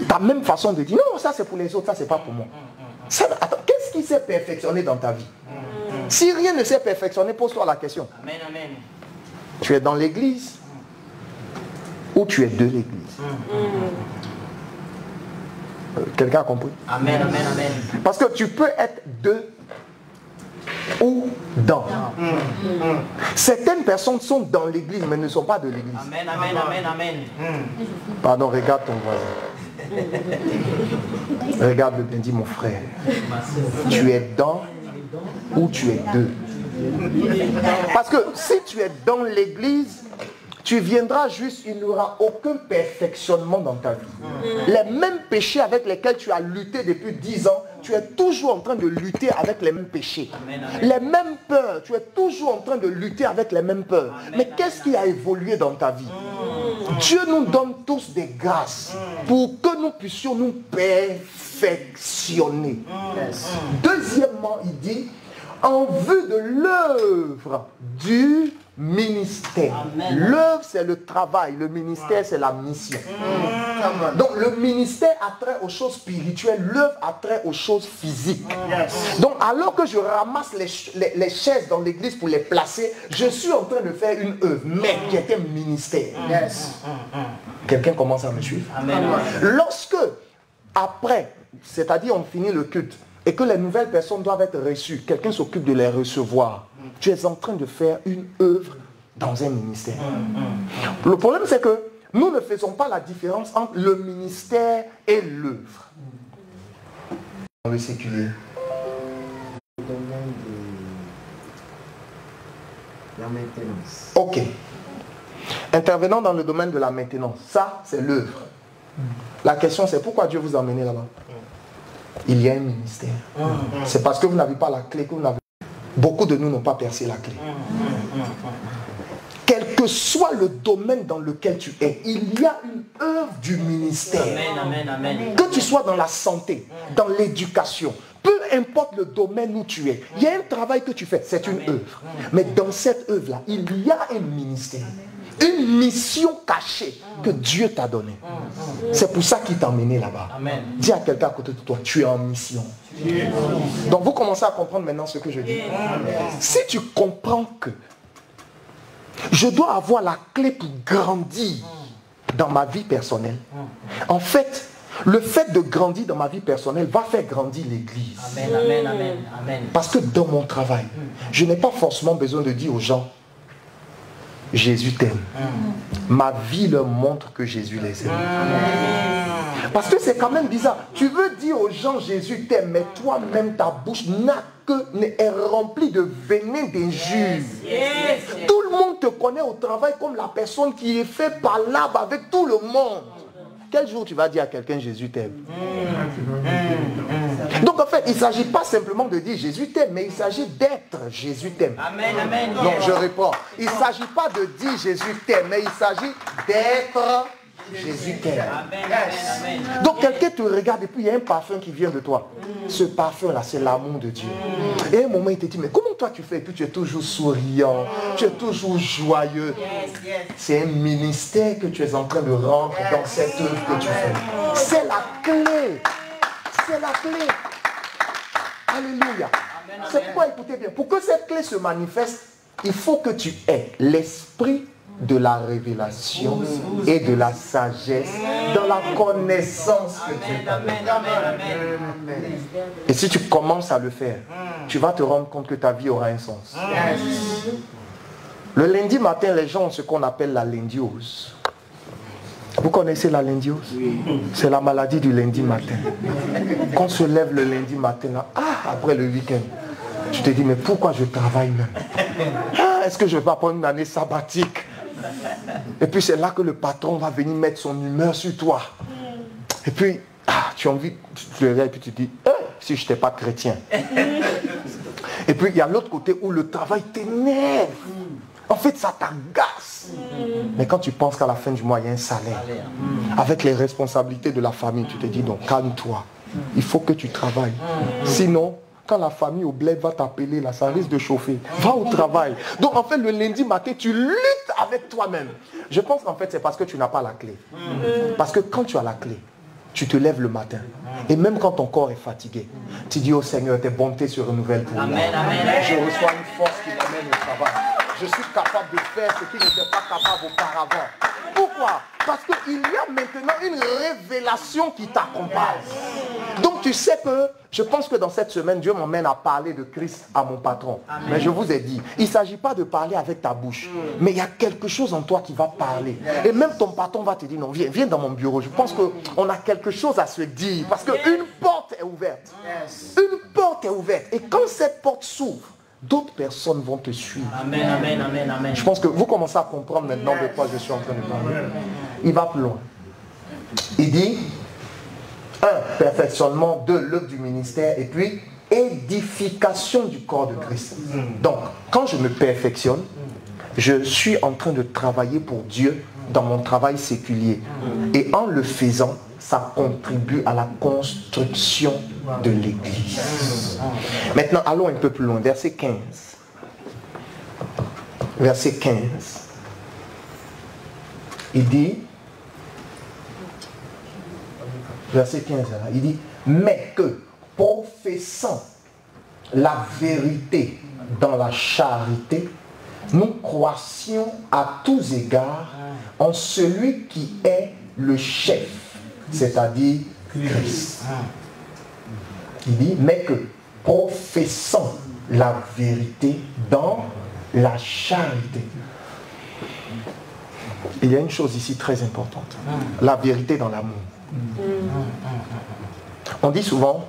Ta même façon de dire, non, ça c'est pour les autres, ça c'est pas pour moi. Attends, qu'est-ce qui s'est perfectionné dans ta vie? Si rien ne s'est perfectionné, pose-toi la question. Amen, amen. Tu es dans l'église ou tu es de l'église? Quelqu'un a compris? Amen, amen, amen. Parce que tu peux être de ou dans. Certaines personnes sont dans l'église mais ne sont pas de l'église. Amen, amen, amen, amen. Pardon, regarde ton voisin. Regarde-le bien, dis mon frère. Tu es dans ou tu es de. Parce que si tu es dans l'église, tu viendras juste, il n'y aura aucun perfectionnement dans ta vie. Les mêmes péchés avec lesquels tu as lutté depuis 10 ans, tu es toujours en train de lutter avec les mêmes péchés. Les mêmes peurs, tu es toujours en train de lutter avec les mêmes peurs. Mais qu'est-ce qui a évolué dans ta vie? Dieu nous donne tous des grâces pour que nous puissions nous perfectionner. Deuxièmement, il dit, en vue de l'œuvre du ministère. L'œuvre, c'est le travail. Le ministère, c'est la mission. Donc, le ministère a trait aux choses spirituelles. L'œuvre a trait aux choses physiques. Donc, alors que je ramasse les chaises dans l'église pour les placer, je suis en train de faire une œuvre, mais qui est un ministère. Quelqu'un commence à me suivre? Lorsque, après, c'est-à-dire on finit le culte, et que les nouvelles personnes doivent être reçues, quelqu'un s'occupe de les recevoir, tu es en train de faire une œuvre dans un ministère. Le problème, c'est que nous ne faisons pas la différence entre le ministère et l'œuvre. Dans le séculier. Le domaine de la maintenance. Ok. Intervenant dans le domaine de la maintenance, ça, c'est l'œuvre. La question, c'est pourquoi Dieu vous a emmené là-bas? Il y a un ministère. C'est parce que vous n'avez pas la clé que vous n'avez. Beaucoup de nous n'ont pas percé la clé. Quel que soit le domaine dans lequel tu es, il y a une œuvre du ministère. Que tu sois dans la santé, dans l'éducation, peu importe le domaine où tu es, il y a un travail que tu fais, c'est une œuvre. Mais dans cette œuvre-là, il y a un ministère. Une mission cachée que Dieu t'a donnée. C'est pour ça qu'il t'a emmené là-bas. Dis à quelqu'un à côté de toi, tu es en mission. Donc vous commencez à comprendre maintenant ce que je dis. Si tu comprends que je dois avoir la clé pour grandir dans ma vie personnelle, en fait, le fait de grandir dans ma vie personnelle va faire grandir l'église. Parce que dans mon travail, je n'ai pas forcément besoin de dire aux gens, Jésus t'aime. Ma vie leur montre que Jésus les aime. Parce que c'est quand même bizarre. Tu veux dire aux gens Jésus t'aime, mais toi-même ta bouche est remplie de venin d'injures. Tout le monde te connaît au travail comme la personne qui est fait palabre avec tout le monde. Quel jour tu vas dire à quelqu'un Jésus t'aime? Donc en fait, il ne s'agit pas simplement de dire Jésus t'aime, mais il s'agit d'être Jésus t'aime. Donc je réponds, il ne s'agit pas de dire Jésus t'aime, mais il s'agit d'être Jésus t'aime. Amen, amen, amen. Donc quelqu'un te regarde et puis il y a un parfum qui vient de toi. Ce parfum-là, c'est l'amour de Dieu. Et à un moment, il te dit, mais comment toi tu fais? Et puis tu es toujours souriant, tu es toujours joyeux. C'est un ministère que tu es en train de rendre dans cette œuvre que tu fais. C'est la clé. C'est la clé. Alléluia. C'est pourquoi, écoutez bien, pour que cette clé se manifeste, il faut que tu aies l'esprit de la révélation et de la sagesse dans la connaissance que tu as. Et si tu commences à le faire, tu vas te rendre compte que ta vie aura un sens. Le lundi matin, les gens ont ce qu'on appelle la lendiose. Vous connaissez la lendiose? C'est la maladie du lundi matin. Quand on se lève le lundi matin, là, après le week-end, tu te dis, mais pourquoi je travaille même? Est-ce que je vais pas prendre une année sabbatique? Et puis c'est là que le patron va venir mettre son humeur sur toi. Et puis, tu as envie, tu le regardes et puis tu te dis, si je n'étais pas chrétien. Et puis il y a l'autre côté où le travail t'énerve. En fait, ça t'agace. Mais quand tu penses qu'à la fin du mois, il y a un salaire, avec les responsabilités de la famille, tu te dis, donc calme-toi. Il faut que tu travailles. Sinon, quand la famille au bled va t'appeler, là, ça risque de chauffer. Va au travail. Donc en fait, le lundi matin, tu luttes avec toi-même. Je pense qu'en fait, c'est parce que tu n'as pas la clé. Parce que quand tu as la clé, tu te lèves le matin. Et même quand ton corps est fatigué, tu dis au Seigneur, tes bontés se renouvellent pour moi. Je reçois une force qui m'amène au travail. Je suis capable de faire ce qui n'était pas capable auparavant. Pourquoi? Parce qu'il y a maintenant une révélation qui t'accompagne. Donc tu sais que, je pense que dans cette semaine, Dieu m'emmène à parler de Christ à mon patron. Amen. Mais je vous ai dit, il ne s'agit pas de parler avec ta bouche. Mais il y a quelque chose en toi qui va parler. Et même ton patron va te dire, non, viens dans mon bureau. Je pense qu'on a quelque chose à se dire. Parce qu'une porte est ouverte. Une porte est ouverte. Et quand cette porte s'ouvre, d'autres personnes vont te suivre. Amen, amen, amen, amen. Je pense que vous commencez à comprendre maintenant de quoi je suis en train de parler. Il va plus loin. Il dit, 1. Perfectionnement. 2. L'œuvre du ministère. Et puis, édification du corps de Christ. Donc, quand je me perfectionne, je suis en train de travailler pour Dieu dans mon travail séculier. Et en le faisant, ça contribue à la construction de l'Église. Maintenant, allons un peu plus loin. Verset 15. Verset 15. Il dit, verset 15, il dit, mais que professant la vérité dans la charité, nous croissions à tous égards en celui qui est le chef, c'est-à-dire Christ. Il dit, mais que professant la vérité dans la charité. Il y a une chose ici très importante. La vérité dans l'amour. On dit souvent,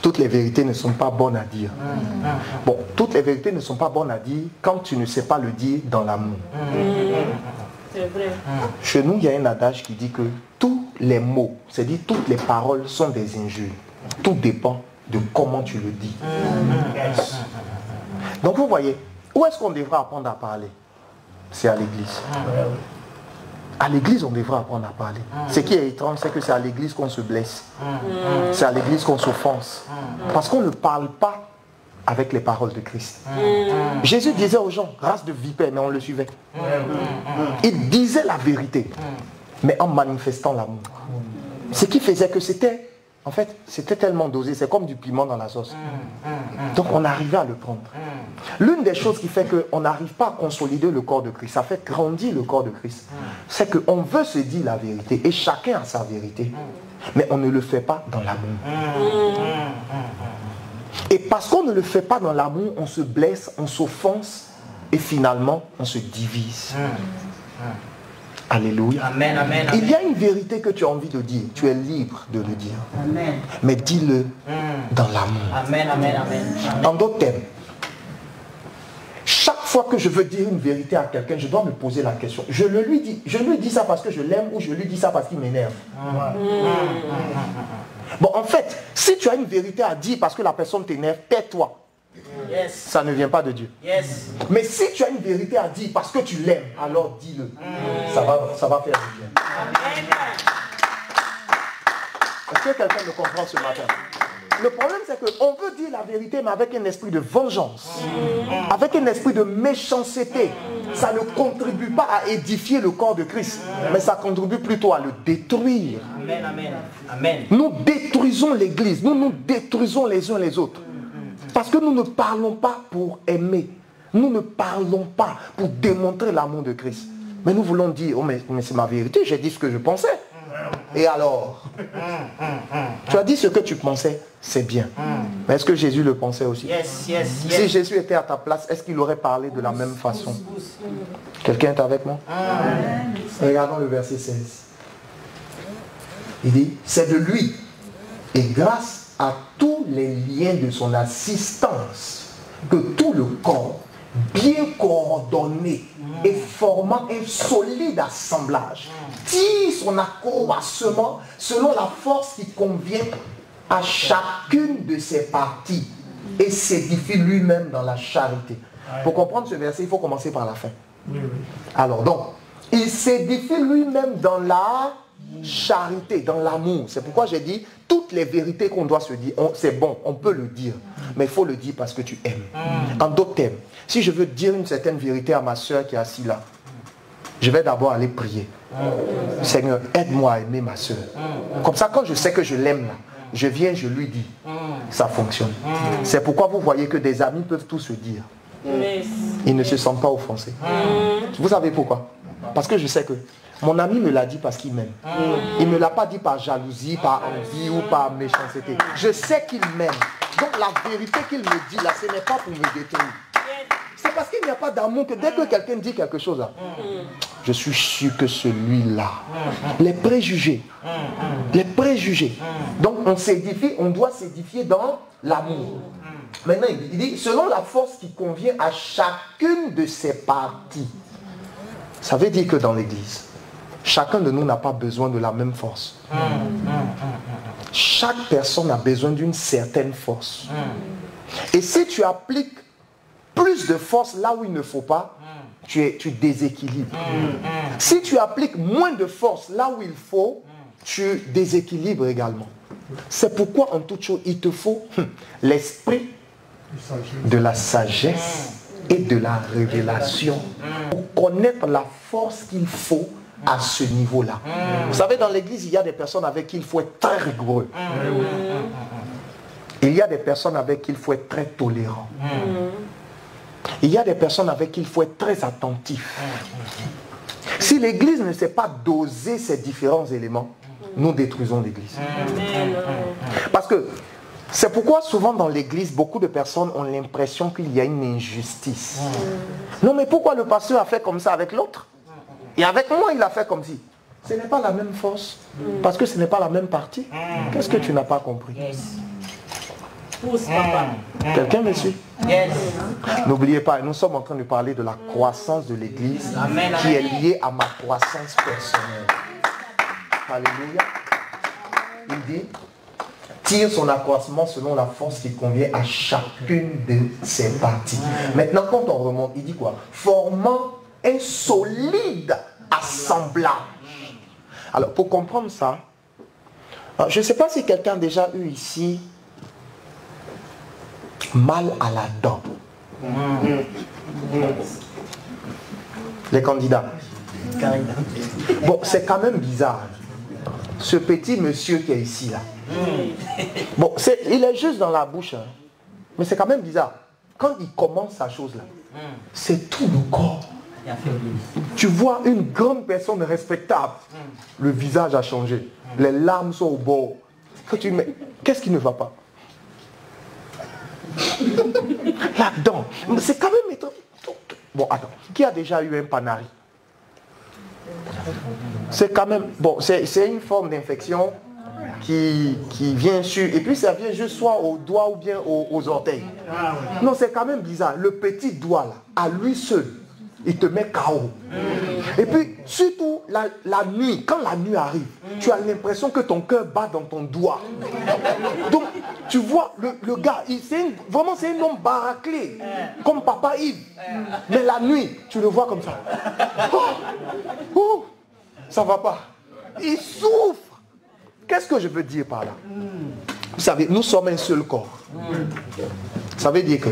toutes les vérités ne sont pas bonnes à dire. Bon, toutes les vérités ne sont pas bonnes à dire quand tu ne sais pas le dire dans l'amour. C'est vrai. Chez nous, il y a un adage qui dit que tous les mots, c'est-à-dire toutes les paroles sont des injures. Tout dépend de comment tu le dis. Donc vous voyez, où est-ce qu'on devrait apprendre à parler? C'est à l'église. À l'église, on devrait apprendre à parler. Ce qui est étrange, c'est que c'est à l'église qu'on se blesse. C'est à l'église qu'on s'offense. Parce qu'on ne parle pas avec les paroles de Christ. Jésus disait aux gens, race de vipères, mais on le suivait. Il disait la vérité, mais en manifestant l'amour. Ce qui faisait que c'était, en fait, c'était tellement dosé, c'est comme du piment dans la sauce. Donc on arrivait à le prendre. L'une des choses qui fait qu'on n'arrive pas à consolider le corps de Christ, ça fait grandir le corps de Christ, c'est qu'on veut se dire la vérité, et chacun a sa vérité, mais on ne le fait pas dans l'amour. Et parce qu'on ne le fait pas dans l'amour, on se blesse, on s'offense, et finalement, on se divise. Alléluia. Amen, amen, amen. Il y a une vérité que tu as envie de dire, tu es libre de le dire. Amen. Mais dis-le dans l'amour. Amen, amen, amen. En d'autres termes, chaque fois que je veux dire une vérité à quelqu'un, je dois me poser la question. Je lui dis ça parce que je l'aime ou je lui dis ça parce qu'il m'énerve. Bon, en fait, si tu as une vérité à dire parce que la personne t'énerve, tais-toi. Yes. Ça ne vient pas de Dieu. Yes. Mais si tu as une vérité à dire parce que tu l'aimes, alors dis-le. Ça va faire du bien. Est-ce que quelqu'un me comprend ce matin? Le problème, c'est qu'on veut dire la vérité, mais avec un esprit de vengeance, avec un esprit de méchanceté. Ça ne contribue pas à édifier le corps de Christ, mais ça contribue plutôt à le détruire. Amen, amen, amen. Nous détruisons l'église, nous nous détruisons les uns les autres. Parce que nous ne parlons pas pour aimer. Nous ne parlons pas pour démontrer l'amour de Christ. Mais nous voulons dire, oh mais c'est ma vérité, j'ai dit ce que je pensais. Et alors, tu as dit ce que tu pensais, c'est bien. Mais est-ce que Jésus le pensait aussi? Yes, yes, yes. Si Jésus était à ta place, est-ce qu'il aurait parlé de la même façon? Quelqu'un est avec moi? Regardons le verset 16. Il dit, c'est de lui et grâce à tous les liens de son assistance que tout le corps, bien coordonné et formant un solide assemblage, tire son accroissement selon la force qui convient à chacune de ses parties et s'édifie lui-même dans la charité. Pour comprendre ce verset, il faut commencer par la fin. Alors donc, il s'édifie lui-même dans la charité, dans l'amour. C'est pourquoi j'ai dit, toutes les vérités qu'on doit se dire, c'est bon, on peut le dire, mais il faut le dire parce que tu aimes. En d'autres termes, si je veux dire une certaine vérité à ma soeur qui est assise là, je vais d'abord aller prier. Seigneur, aide-moi à aimer ma soeur. Comme ça, quand je sais que je l'aime là, je viens, je lui dis, ça fonctionne. C'est pourquoi vous voyez que des amis peuvent tout se dire. Ils ne se sentent pas offensés. Vous savez pourquoi? Parce que je sais que mon ami me l'a dit parce qu'il m'aime. Il ne me l'a pas dit par jalousie, par envie ou par méchanceté. Je sais qu'il m'aime. Donc la vérité qu'il me dit là, ce n'est pas pour me détruire. C'est parce qu'il n'y a pas d'amour que dès que quelqu'un dit quelque chose là, je suis sûr que celui-là, les préjugés, donc on s'édifie, on doit s'édifier dans l'amour. Maintenant il dit, selon la force qui convient à chacune de ses parties. Ça veut dire que dans l'église, chacun de nous n'a pas besoin de la même force. Chaque personne a besoin d'une certaine force. Et si tu appliques plus de force là où il ne faut pas, tu déséquilibres. Si tu appliques moins de force là où il faut, tu déséquilibres également. C'est pourquoi en toute chose, il te faut l'esprit de la sagesse et de la révélation pour connaître la force qu'il faut à ce niveau-là. Vous savez, dans l'église, il y a des personnes avec qui il faut être très rigoureux. Il y a des personnes avec qui il faut être très tolérant. Il y a des personnes avec qui il faut être très attentif. Si l'église ne sait pas doser ces différents éléments, nous détruisons l'église. Parce que c'est pourquoi souvent dans l'église, beaucoup de personnes ont l'impression qu'il y a une injustice. Non, mais pourquoi le pasteur a fait comme ça avec l'autre? Et avec moi, il a fait comme si. Ce n'est pas la même force. Parce que ce n'est pas la même partie. Qu'est-ce que tu n'as pas compris? Quelqu'un me suit? N'oubliez pas, nous sommes en train de parler de la croissance de l'église qui est liée à ma croissance personnelle. Alléluia. Il dit, tire son accroissement selon la force qui convient à chacune de ses parties. Maintenant, quand on remonte, il dit quoi? Formant un solide assemblage. Alors, pour comprendre ça, je ne sais pas si quelqu'un a déjà eu ici mal à la dent. Les candidats. Bon, c'est quand même bizarre. Ce petit monsieur qui est ici là. Bon, il est juste dans la bouche. Hein. Mais c'est quand même bizarre. Quand il commence sa chose là, c'est tout le corps. Tu vois une grande personne respectable. Le visage a changé. Les larmes sont au bord. Qu'est-ce qui ne va pas? Là-dedans. C'est quand même étonnant. Bon, attends. Qui a déjà eu un panari? C'est quand même... Bon, c'est une forme d'infection qui vient sur... Et puis ça vient juste soit aux doigts ou bien aux orteils. Non, c'est quand même bizarre. Le petit doigt là, à lui seul, il te met KO. Et puis, surtout, la nuit, quand la nuit arrive, tu as l'impression que ton cœur bat dans ton doigt. Donc, tu vois, le gars, vraiment, c'est un homme baraqué, comme Papa Yves. Mais la nuit, tu le vois comme ça. Ça va pas. Il souffre. Qu'est-ce que je veux dire par là? Vous savez, nous sommes un seul corps. Ça veut dire que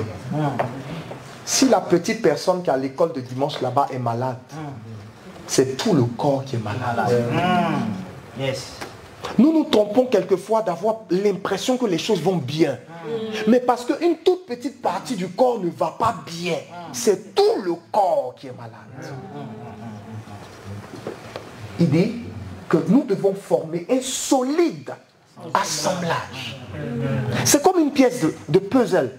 si la petite personne qui est à l'école de dimanche là-bas est malade, c'est tout le corps qui est malade. Yes. Nous nous trompons quelquefois d'avoir l'impression que les choses vont bien. Mais parce qu'une toute petite partie du corps ne va pas bien, c'est tout le corps qui est malade. Il dit que nous devons former un solide assemblage. C'est comme une pièce de puzzle.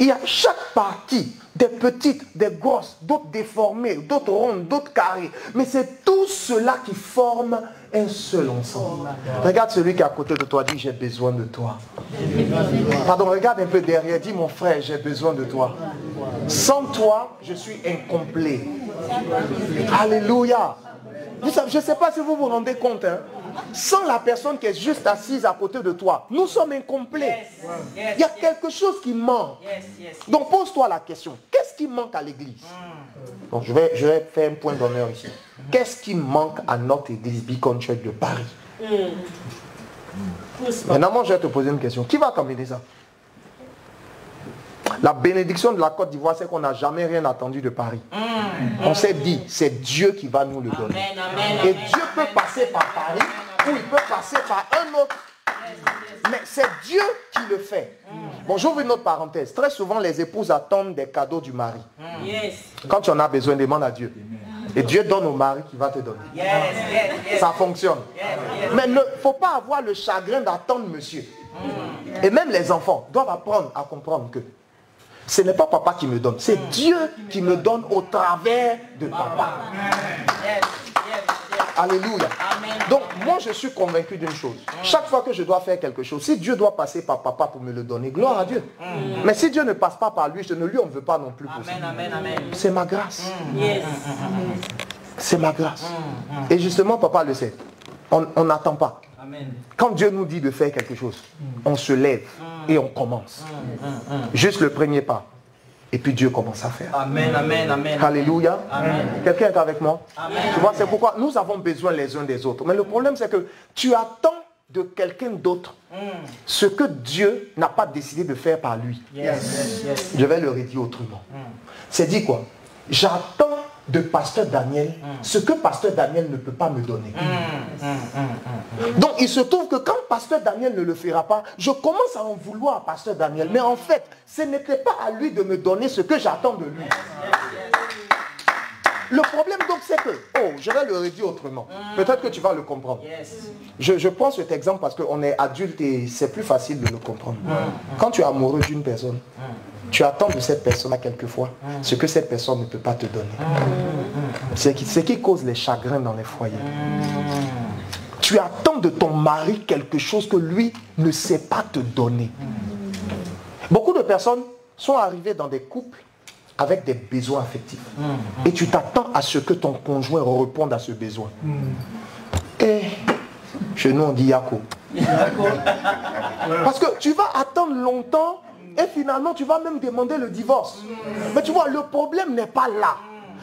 Il y a chaque partie, des petites, des grosses, d'autres déformées, d'autres rondes, d'autres carrées. Mais c'est tout cela qui forme un seul ensemble. Regarde celui qui est à côté de toi, dis j'ai besoin de toi. Pardon, regarde un peu derrière, dis mon frère, j'ai besoin de toi. Sans toi, je suis incomplet. Alléluia. Vous savez, je ne sais pas si vous vous rendez compte, hein? Sans la personne qui est juste assise à côté de toi, nous sommes incomplets. Il y a quelque chose qui manque. Donc pose-toi la question, qu'est-ce qui manque à l'église? Donc je vais faire un point d'honneur ici. Qu'est-ce qui manque à notre église Beacon Church de Paris? Maintenant, moi, je vais te poser une question. Qui va t'emmener ça? La bénédiction de la Côte d'Ivoire, c'est qu'on n'a jamais rien attendu de Paris. On s'est dit, c'est Dieu qui va nous le donner. Et Dieu peut passer par Paris ou il peut passer par un autre. Mais c'est Dieu qui le fait. Bon, j'ouvre une autre parenthèse. Très souvent, les épouses attendent des cadeaux du mari. Quand tu en as besoin, demande à Dieu. Et Dieu donne au mari qui va te donner. Ça fonctionne. Mais il ne faut pas avoir le chagrin d'attendre monsieur. Et même les enfants doivent apprendre à comprendre que ce n'est pas papa qui me donne, c'est Dieu qui me donne au travers de papa. Alléluia. Donc moi je suis convaincu d'une chose. Chaque fois que je dois faire quelque chose, si Dieu doit passer par papa pour me le donner, gloire à Dieu. Mais si Dieu ne passe pas par lui, je ne lui en veux pas non plus pour ça. C'est ma grâce. C'est ma grâce. Et justement papa le sait. On n'attend pas. Quand Dieu nous dit de faire quelque chose, on se lève et on commence. Juste le premier pas. Et puis Dieu commence à faire. Amen, amen, amen. Alléluia. Quelqu'un est avec moi? Amen. Tu vois, c'est pourquoi nous avons besoin les uns des autres. Mais le problème, c'est que tu attends de quelqu'un d'autre ce que Dieu n'a pas décidé de faire par lui. Je vais le redire autrement. C'est dit quoi? J'attends de pasteur Daniel ce que pasteur Daniel ne peut pas me donner. Donc il se trouve que quand pasteur Daniel ne le fera pas, je commence à en vouloir à pasteur Daniel. Mais en fait, ce n'était pas à lui de me donner ce que j'attends de lui. Le problème donc c'est que, je vais le redire autrement. Peut-être que tu vas le comprendre. Je prends cet exemple parce qu'on est adulte et c'est plus facile de le comprendre. Quand tu es amoureux d'une personne, tu attends de cette personne-là quelquefois ce que cette personne ne peut pas te donner. C'est ce qui cause les chagrins dans les foyers. Tu attends de ton mari quelque chose que lui ne sait pas te donner. Beaucoup de personnes sont arrivées dans des couples avec des besoins affectifs. Et tu t'attends à ce que ton conjoint réponde à ce besoin. Et chez nous on dit Yako. Parce que tu vas attendre longtemps et finalement tu vas même demander le divorce. Mais tu vois, le problème n'est pas là.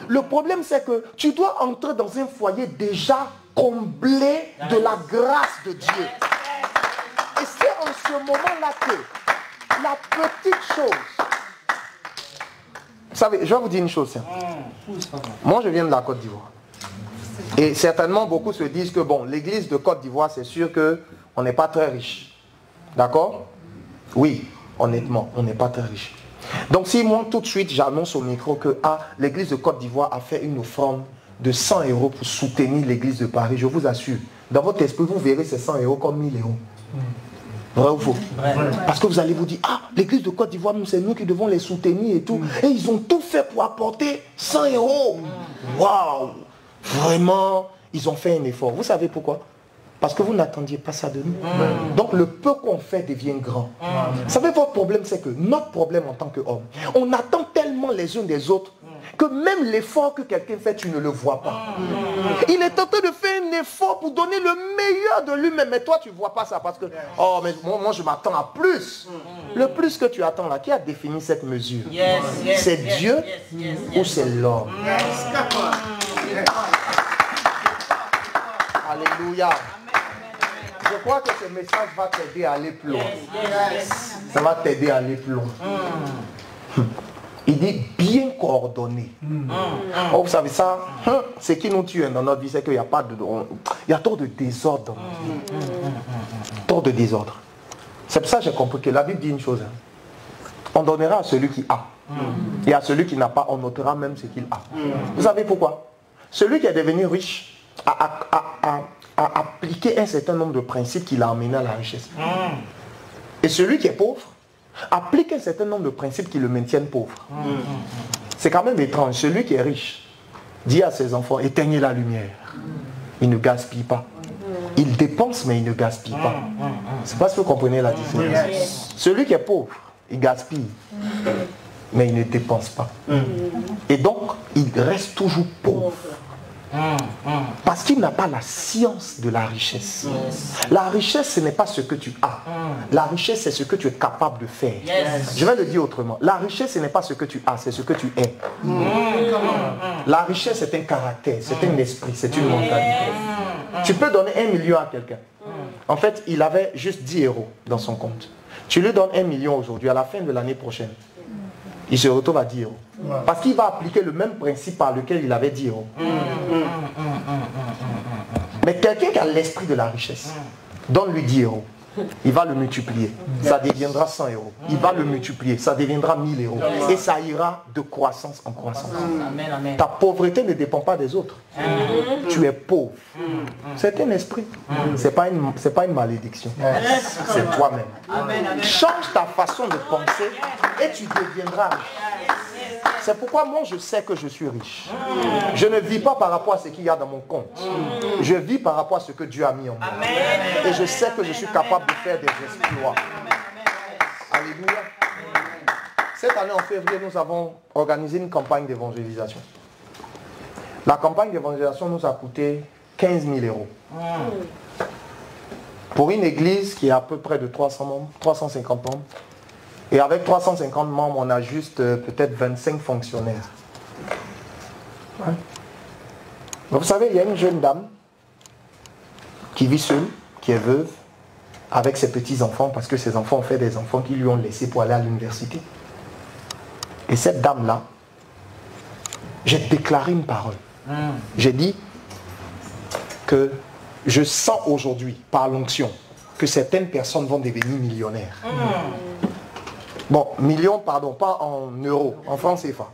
Le problème c'est que tu dois entrer dans un foyer déjà comblé de la grâce de Dieu. Et c'est en ce moment-là que la petite chose... Vous savez, je vais vous dire une chose. Moi, je viens de la Côte d'Ivoire. Et certainement, beaucoup se disent que, bon, l'église de Côte d'Ivoire, c'est sûr qu'on n'est pas très riche. D'accord? Oui, honnêtement, on n'est pas très riche. Donc, si moi, tout de suite, j'annonce au micro que l'église de Côte d'Ivoire a fait une offrande de 100 € pour soutenir l'église de Paris, je vous assure, dans votre esprit, vous verrez ces 100 € comme 1000 €. Vrai ou faux? Parce que vous allez vous dire, l'église de Côte d'Ivoire, c'est nous qui devons les soutenir et tout. Et ils ont tout fait pour apporter 100 €. Waouh! Vraiment, ils ont fait un effort. Vous savez pourquoi? Parce que vous n'attendiez pas ça de nous. Donc le peu qu'on fait devient grand. Vous savez, votre problème, c'est que notre problème en tant qu'homme, on attend tellement les uns des autres que même l'effort que quelqu'un fait, tu ne le vois pas. Il est tenté de faire un effort pour donner le meilleur de lui-même. Mais toi, tu ne vois pas ça parce que, oh, mais moi je m'attends à plus. Le plus que tu attends là, qui a défini cette mesure? C'est Dieu ou c'est l'homme? Alléluia. Je crois que ce message va t'aider à aller plus loin. Ça va t'aider à aller plus loin. Il dit bien coordonné. Oh, vous savez ça, ce qui nous tue dans notre vie, c'est qu'il y a pas de, il y a trop de désordre. Trop de désordre. C'est pour ça que j'ai compris que la Bible dit une chose. On donnera à celui qui a. Et à celui qui n'a pas, on notera même ce qu'il a. Vous savez pourquoi? Celui qui est devenu riche a appliqué un certain nombre de principes qui l'a amené à la richesse. Et celui qui est pauvre applique un certain nombre de principes qui le maintiennent pauvre. C'est quand même étrange. Celui qui est riche dit à ses enfants, éteignez la lumière. Il ne gaspille pas. Il dépense, mais il ne gaspille pas. C'est parce que vous comprenez la différence. Celui qui est pauvre, il gaspille, mais il ne dépense pas. Et donc, il reste toujours pauvre. Parce qu'il n'a pas la science de la richesse. La richesse, ce n'est pas ce que tu as. La richesse, c'est ce que tu es capable de faire. Je vais le dire autrement. La richesse, ce n'est pas ce que tu as, c'est ce que tu es. La richesse, c'est un caractère, c'est un esprit, c'est une mentalité. Tu peux donner 1 million à quelqu'un. En fait, il avait juste 10 euros dans son compte. Tu lui donnes 1 million aujourd'hui, à la fin de l'année prochaine, il se retrouve à 10 euros. Parce qu'il va appliquer le même principe par lequel il avait 10 euros. Mais quelqu'un qui a l'esprit de la richesse, donne-lui 10 euros. Il va le multiplier. Ça deviendra 100 euros. Il va le multiplier. Ça deviendra 1000 euros. Et ça ira de croissance en croissance. Ta pauvreté ne dépend pas des autres. Tu es pauvre. C'est un esprit. C'est pas une malédiction. C'est toi-même. Change ta façon de penser et tu deviendras riche. C'est pourquoi moi je sais que je suis riche. Je ne vis pas par rapport à ce qu'il y a dans mon compte. Je vis par rapport à ce que Dieu a mis en moi. Et je sais que je suis capable de faire des exploits. Alléluia. Cette année en février, nous avons organisé une campagne d'évangélisation. La campagne d'évangélisation nous a coûté 15 000 euros. Pour une église qui est à peu près de 300 membres, 350 membres. Et avec 350 membres, on a juste peut-être 25 fonctionnaires. Vous savez, il y a une jeune dame qui vit seule, qui est veuve, avec ses petits-enfants, parce que ses enfants ont fait des enfants qui lui ont laissé pour aller à l'université. Et cette dame-là, j'ai déclaré une parole. J'ai dit que je sens aujourd'hui, par l'onction, que certaines personnes vont devenir millionnaires. Bon, millions, pardon, pas en euros, en francs CFA.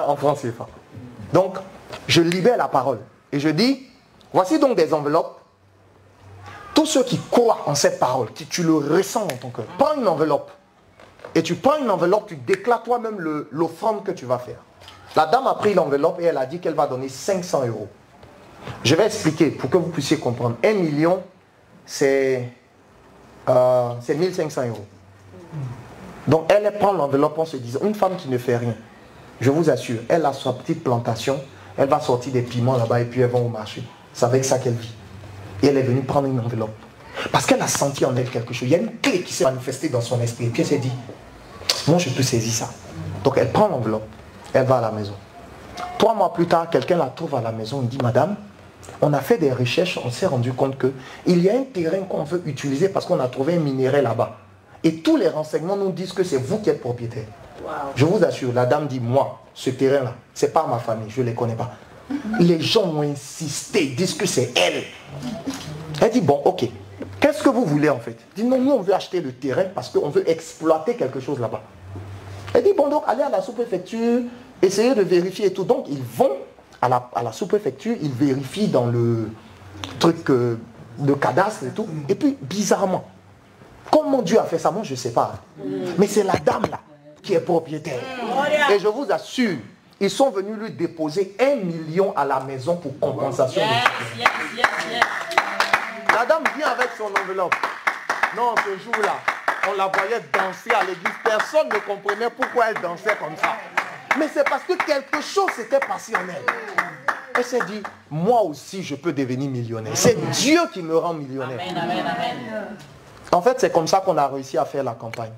En francs CFA. Donc, je libère la parole. Et je dis, voici donc des enveloppes. Tous ceux qui croient en cette parole, tu le ressens dans ton cœur, prends une enveloppe. Et tu prends une enveloppe, tu déclares toi-même l'offrande que tu vas faire. La dame a pris l'enveloppe et elle a dit qu'elle va donner 500 euros. Je vais expliquer pour que vous puissiez comprendre. 1 million, c'est 1500 euros. Donc elle prend l'enveloppe en se disant, une femme qui ne fait rien, je vous assure, elle a sa petite plantation, elle va sortir des piments là-bas et puis elle va au marché. C'est avec ça qu'elle vit. Et elle est venue prendre une enveloppe. Parce qu'elle a senti en elle quelque chose. Il y a une clé qui s'est manifestée dans son esprit. Et puis elle s'est dit, moi je peux saisir ça. Donc elle prend l'enveloppe, elle va à la maison. 3 mois plus tard, quelqu'un la trouve à la maison, il dit, madame, on a fait des recherches, on s'est rendu compte qu'il y a un terrain qu'on veut utiliser parce qu'on a trouvé un minerai là-bas. Et tous les renseignements nous disent que c'est vous qui êtes propriétaire. Wow. Je vous assure, la dame dit, moi, ce terrain-là, c'est pas ma famille, je ne les connais pas. Les gens ont insisté, ils disent que c'est elle. Elle dit, bon, ok, qu'est-ce que vous voulez en fait? Elle dit, non, nous on veut acheter le terrain parce qu'on veut exploiter quelque chose là-bas. Elle dit, bon, donc allez à la sous-préfecture, essayez de vérifier et tout. Donc ils vont à la sous-préfecture, ils vérifient dans le truc de cadastre et tout. Et puis, bizarrement, comment Dieu a fait ça, moi je ne sais pas. Mais c'est la dame là qui est propriétaire. Et je vous assure, ils sont venus lui déposer 1 million à la maison pour compensation. La dame vient avec son enveloppe. Non, ce jour-là, on la voyait danser à l'église. Personne ne comprenait pourquoi elle dansait comme ça. Mais c'est parce que quelque chose s'était passé en elle. Elle s'est dit, moi aussi je peux devenir millionnaire. C'est Dieu qui me rend millionnaire. Amen, amen, amen. En fait, c'est comme ça qu'on a réussi à faire la campagne.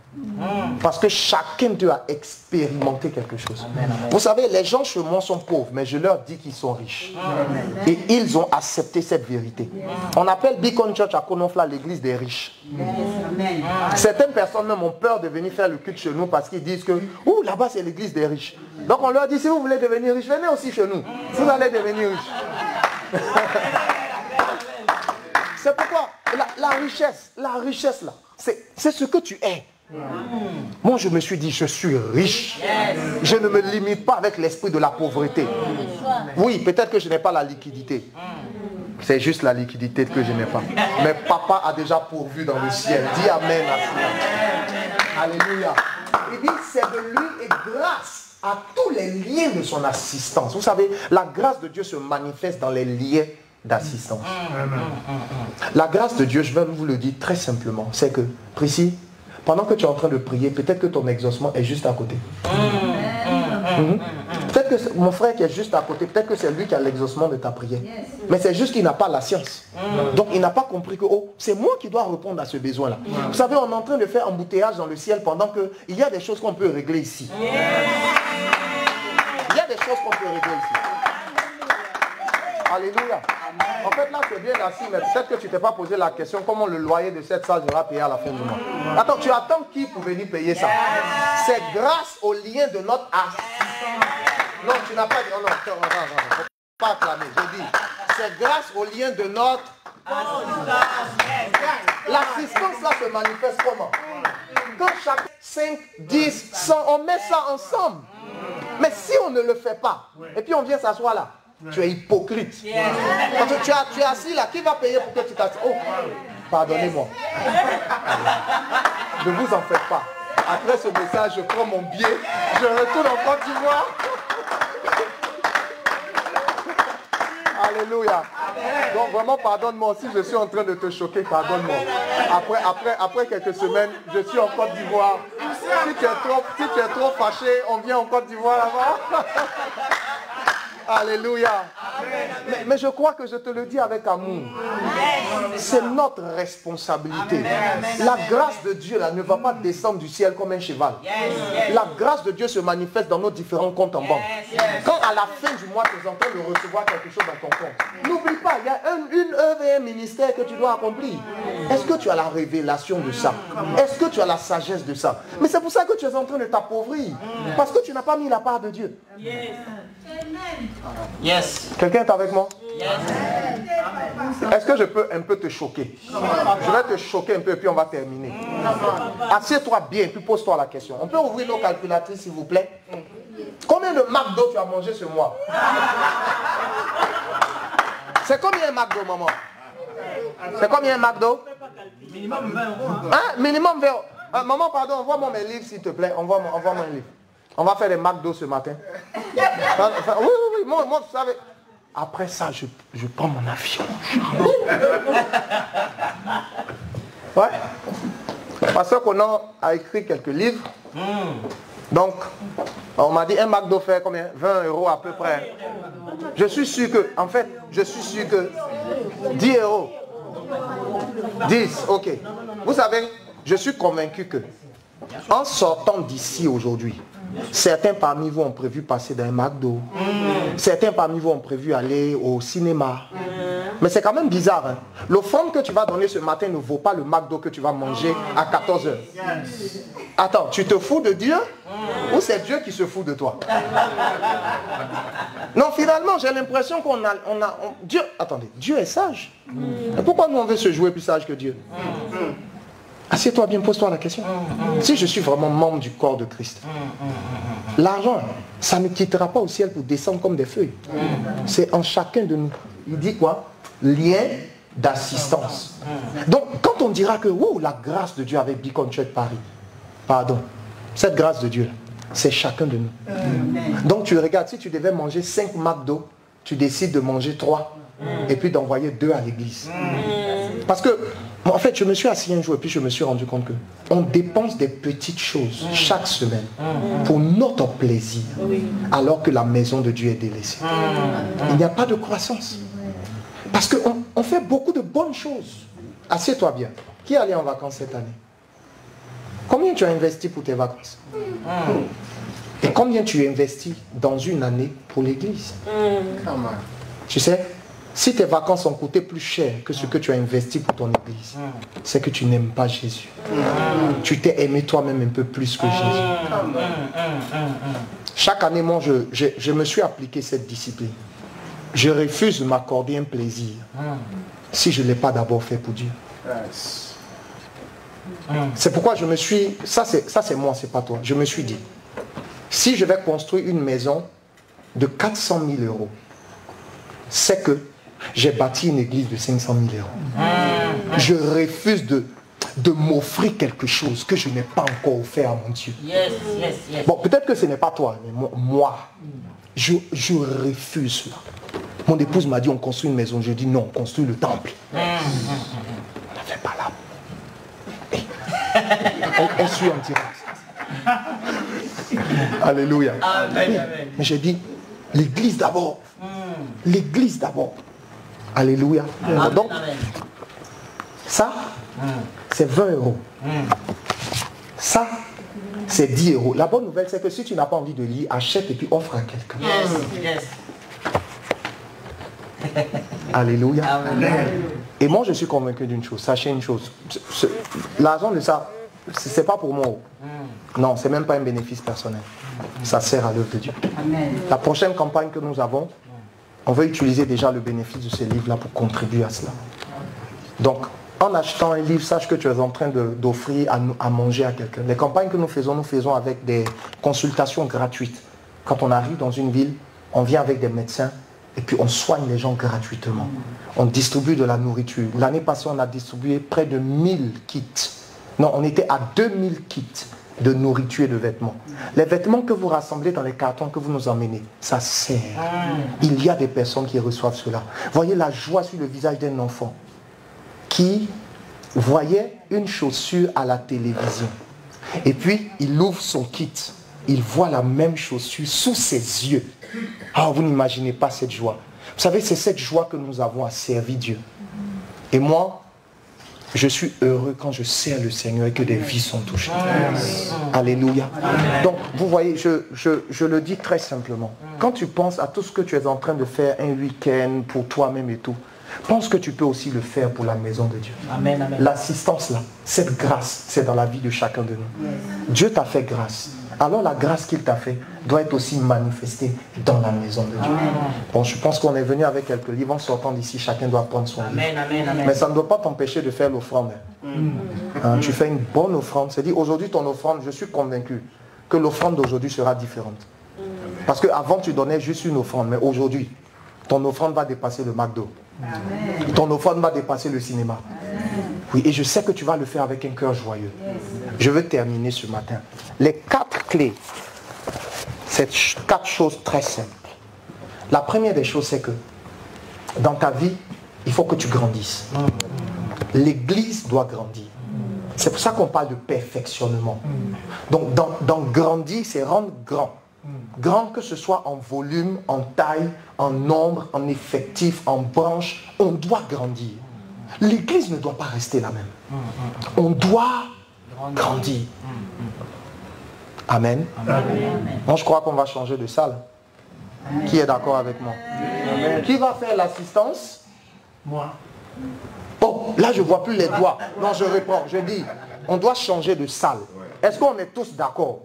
Parce que chacun d'eux a expérimenté quelque chose. Amen, amen. Vous savez, les gens chez moi sont pauvres, mais je leur dis qu'ils sont riches. Et ils ont accepté cette vérité. On appelle Beacon Church à Kononfla l'église des riches. Certaines personnes même ont peur de venir faire le culte chez nous parce qu'ils disent que ouh, là-bas c'est l'église des riches. Donc on leur dit, si vous voulez devenir riche, venez aussi chez nous. Vous allez devenir riche. C'est pourquoi la richesse là, c'est ce que tu es. Moi je me suis dit, je suis riche. Je ne me limite pas avec l'esprit de la pauvreté. Oui, peut-être que je n'ai pas la liquidité. C'est juste la liquidité que je n'ai pas. Mais papa a déjà pourvu dans le ciel. Dis amen à cela. Alléluia. Il dit, c'est de lui et grâce à tous les liens de son assistance. Vous savez, la grâce de Dieu se manifeste dans les liens d'assistance. La grâce de Dieu, je vais vous le dire très simplement, c'est que, Priscille, pendant que tu es en train de prier, peut-être que ton exaucement est juste à côté. Peut-être que mon frère qui est juste à côté, peut-être que c'est lui qui a l'exaucement de ta prière. Mais c'est juste qu'il n'a pas la science. Donc il n'a pas compris que oh, c'est moi qui dois répondre à ce besoin-là. Vous savez, on est en train de faire embouteillage dans le ciel pendant qu'il y a des choses qu'on peut régler ici. Il y a des choses qu'on peut régler ici. Alléluia. En fait, là, tu es bien assis, mais peut-être que tu ne t'es pas posé la question comment le loyer de cette salle sera payé à la fin du mois. Attends, tu attends qui pour venir payer ça? C'est grâce au lien de notre assistance. Non, tu n'as pas dit. Oh non, non, faut pas acclamer. Je dis, c'est grâce au lien de notre assistance. L'assistance là se manifeste comment? Quand chaque 5, 10, 100, on met ça ensemble. Mais si on ne le fait pas, et puis on vient s'asseoir là, tu es hypocrite. Parce que tu es assis là, qui va payer pour que tu t'assises? Oh, pardonnez-moi. Ne vous en faites pas. Après ce message, je prends mon billet, je retourne en Côte d'Ivoire. Alléluia. Donc vraiment, pardonne-moi si je suis en train de te choquer, pardonne-moi. Après quelques semaines, je suis en Côte d'Ivoire. Si tu es trop fâché, on vient en Côte d'Ivoire là-bas. Alléluia. Mais je crois que je te le dis avec amour. C'est notre responsabilité. La grâce de Dieu là ne va pas descendre du ciel comme un cheval. La grâce de Dieu se manifeste dans nos différents comptes en banque. Quand à la fin du mois tu es en train de recevoir quelque chose dans ton compte, n'oublie pas, il y a une œuvre et un ministère que tu dois accomplir. Est-ce que tu as la révélation de ça? Est-ce que tu as la sagesse de ça? Mais c'est pour ça que tu es en train de t'appauvrir. Parce que tu n'as pas mis la part de Dieu. Yes. Quelqu'un est avec moi? Yes. Est-ce que je peux un peu te choquer? Je vais te choquer un peu et puis on va terminer. Assieds-toi bien puis pose-toi la question. On peut ouvrir nos calculatrices s'il vous plaît? Combien de McDo tu as mangé ce mois? C'est combien un McDo, maman? C'est combien un McDo? Minimum 20 euros. Hein? Minimum 20 euros. Maman, pardon, envoie-moi mes livres s'il te plaît. Envoie-moi un livre. On va faire des McDo ce matin. Oui. Moi, vous savez. Après ça, je prends mon avion. Ouais. Pasteur Conan a écrit quelques livres. Donc, on m'a dit un McDo fait combien? 20 euros à peu près. Je suis sûr que, en fait, 10 euros. 10, ok. Vous savez, je suis convaincu que, en sortant d'ici aujourd'hui, certains parmi vous ont prévu passer dans un McDo. Certains parmi vous ont prévu aller au cinéma. Mais c'est quand même bizarre. Hein? L'offrande que tu vas donner ce matin ne vaut pas le McDo que tu vas manger à 14h. Attends, tu te fous de Dieu? Ou c'est Dieu qui se fout de toi? Non, finalement, j'ai l'impression qu'on a... Dieu, attendez, Dieu est sage. Et pourquoi nous on veut se jouer plus sage que Dieu? Assieds-toi bien, pose-toi la question. Si je suis vraiment membre du corps de Christ, l'argent, ça ne quittera pas au ciel pour descendre comme des feuilles. C'est en chacun de nous. Il dit quoi? Lien d'assistance. Donc, quand on dira que la grâce de Dieu avec Beacon Church Paris, pardon, cette grâce de Dieu, c'est chacun de nous. Donc, tu regardes, si tu devais manger 5 McDo, tu décides de manger 3 et puis d'envoyer 2 à l'église. Parce que En fait, je me suis assis un jour et puis je me suis rendu compte que on dépense des petites choses chaque semaine pour notre plaisir, alors que la maison de Dieu est délaissée. Il n'y a pas de croissance. Parce qu'on fait beaucoup de bonnes choses. Assieds-toi bien. Qui est allé en vacances cette année? Combien tu as investi pour tes vacances? Et combien tu investis dans une année pour l'église? Tu sais, si tes vacances ont coûté plus cher que ce que tu as investi pour ton église, c'est que tu n'aimes pas Jésus. Tu t'es aimé toi-même un peu plus que Jésus. Chaque année, moi, je me suis appliqué cette discipline. Je refuse de m'accorder un plaisir si je ne l'ai pas d'abord fait pour Dieu. C'est pourquoi je me suis... Ça c'est moi, c'est pas toi. Je me suis dit, si je vais construire une maison de 400 000 euros, c'est que j'ai bâti une église de 500 000 euros. Je refuse de m'offrir quelque chose que je n'ai pas encore offert à mon Dieu. Bon, peut-être que ce n'est pas toi, mais moi, je refuse cela. Mon épouse m'a dit, on construit une maison. Je dis, non, on construit le temple. On ne fait pas là. Elle suit en direct. Alléluia. Mais j'ai dit, l'église d'abord. L'église d'abord. Alléluia. Donc, ça, c'est 20 euros. Ça, c'est 10 euros. La bonne nouvelle, c'est que si tu n'as pas envie de lire, achète et puis offre à quelqu'un. Alléluia. Et moi, je suis convaincu d'une chose. Sachez une chose. L'argent de ça, c'est pas pour moi. Non, c'est même pas un bénéfice personnel. Ça sert à l'œuvre de Dieu. La prochaine campagne que nous avons, on va utiliser déjà le bénéfice de ces livres-là pour contribuer à cela. Donc, en achetant un livre, sache que tu es en train d'offrir à manger à quelqu'un. Les campagnes que nous faisons avec des consultations gratuites. Quand on arrive dans une ville, on vient avec des médecins et puis on soigne les gens gratuitement. On distribue de la nourriture. L'année passée, on a distribué près de 1000 kits. Non, on était à 2000 kits de nourriture et de vêtements. Les vêtements que vous rassemblez dans les cartons que vous nous emmenez, ça sert. Il y a des personnes qui reçoivent cela. Voyez la joie sur le visage d'un enfant qui voyait une chaussure à la télévision. Et puis, il ouvre son kit. Il voit la même chaussure sous ses yeux. Ah, vous n'imaginez pas cette joie. Vous savez, c'est cette joie que nous avons à servir Dieu. Et moi, je suis heureux quand je sers le Seigneur et que des vies sont touchées. Alléluia. Donc, vous voyez, je le dis très simplement. Quand tu penses à tout ce que tu es en train de faire un week-end pour toi-même et tout, pense que tu peux aussi le faire pour la maison de Dieu. L'assistance là, cette grâce, c'est dans la vie de chacun de nous. Dieu t'a fait grâce. Alors la grâce qu'il t'a fait doit être aussi manifestée dans la maison de Dieu. Bon, je pense qu'on est venu avec quelques livres. En sortant d'ici, chacun doit prendre son livre. Mais ça ne doit pas t'empêcher de faire l'offrande. Tu fais une bonne offrande. C'est-à-dire, aujourd'hui, ton offrande, je suis convaincu que l'offrande d'aujourd'hui sera différente. Parce qu'avant, tu donnais juste une offrande. Mais aujourd'hui, ton offrande va dépasser le McDo. Ton offrande va dépasser le cinéma. Oui, et je sais que tu vas le faire avec un cœur joyeux. Je veux terminer ce matin. Les 4 clés, c'est 4 choses très simples. La première des choses, c'est que dans ta vie, il faut que tu grandisses. L'église doit grandir. C'est pour ça qu'on parle de perfectionnement. Donc, dans grandir, c'est rendre grand. Grand, que ce soit en volume, en taille, en nombre, en effectif, en branche, on doit grandir. L'église ne doit pas rester la même. On doit grandir. Amen. Moi, je crois qu'on va changer de salle. Qui est d'accord avec moi? Qui va faire l'assistance? Moi. Oh, là, je ne vois plus les doigts. Non, je reprends. Je dis, on doit changer de salle. Est-ce qu'on est tous d'accord?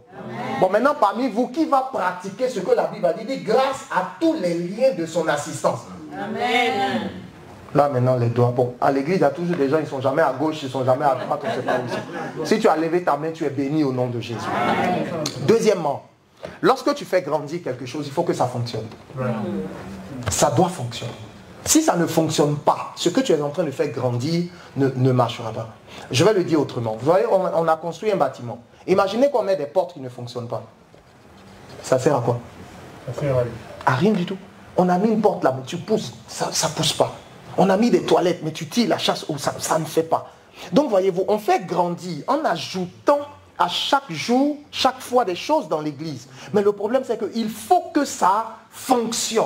Bon, maintenant, parmi vous, qui va pratiquer ce que la Bible a dit grâce à tous les liens de son assistance? Amen. Là, maintenant, les doigts. Bon, à l'église, il y a toujours des gens, ils ne sont jamais à gauche, ils ne sont jamais à droite, on ne sait pas où ils sont. Si tu as levé ta main, tu es béni au nom de Jésus. Deuxièmement, lorsque tu fais grandir quelque chose, il faut que ça fonctionne. Ça doit fonctionner. Si ça ne fonctionne pas, ce que tu es en train de faire grandir ne marchera pas. Je vais le dire autrement. Vous voyez, on a construit un bâtiment. Imaginez qu'on met des portes qui ne fonctionnent pas. Ça sert à quoi? Ça sert à rien. À rien du tout. On a mis une porte là, mais tu pousses, ça ne pousse pas. On a mis des toilettes, mais tu tires la chasse, ça ne fait pas. Donc voyez-vous, on fait grandir en ajoutant à chaque jour, chaque fois des choses dans l'église. Mais le problème, c'est qu'il faut que ça fonctionne.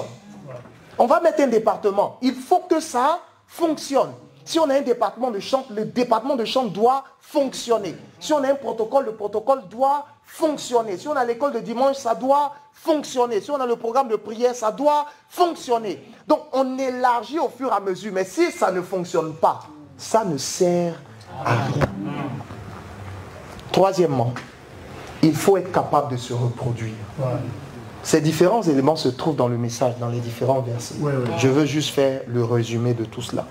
On va mettre un département. Il faut que ça fonctionne. Si on a un département de chant, le département de chant doit fonctionner. Si on a un protocole, le protocole doit fonctionner. Si on a l'école de dimanche, ça doit fonctionner. Si on a le programme de prière, ça doit fonctionner. Donc on élargit au fur et à mesure. Mais si ça ne fonctionne pas, ça ne sert à rien. Troisièmement, il faut être capable de se reproduire. Ces différents éléments se trouvent dans le message, dans les différents versets. Je veux juste faire le résumé de tout cela.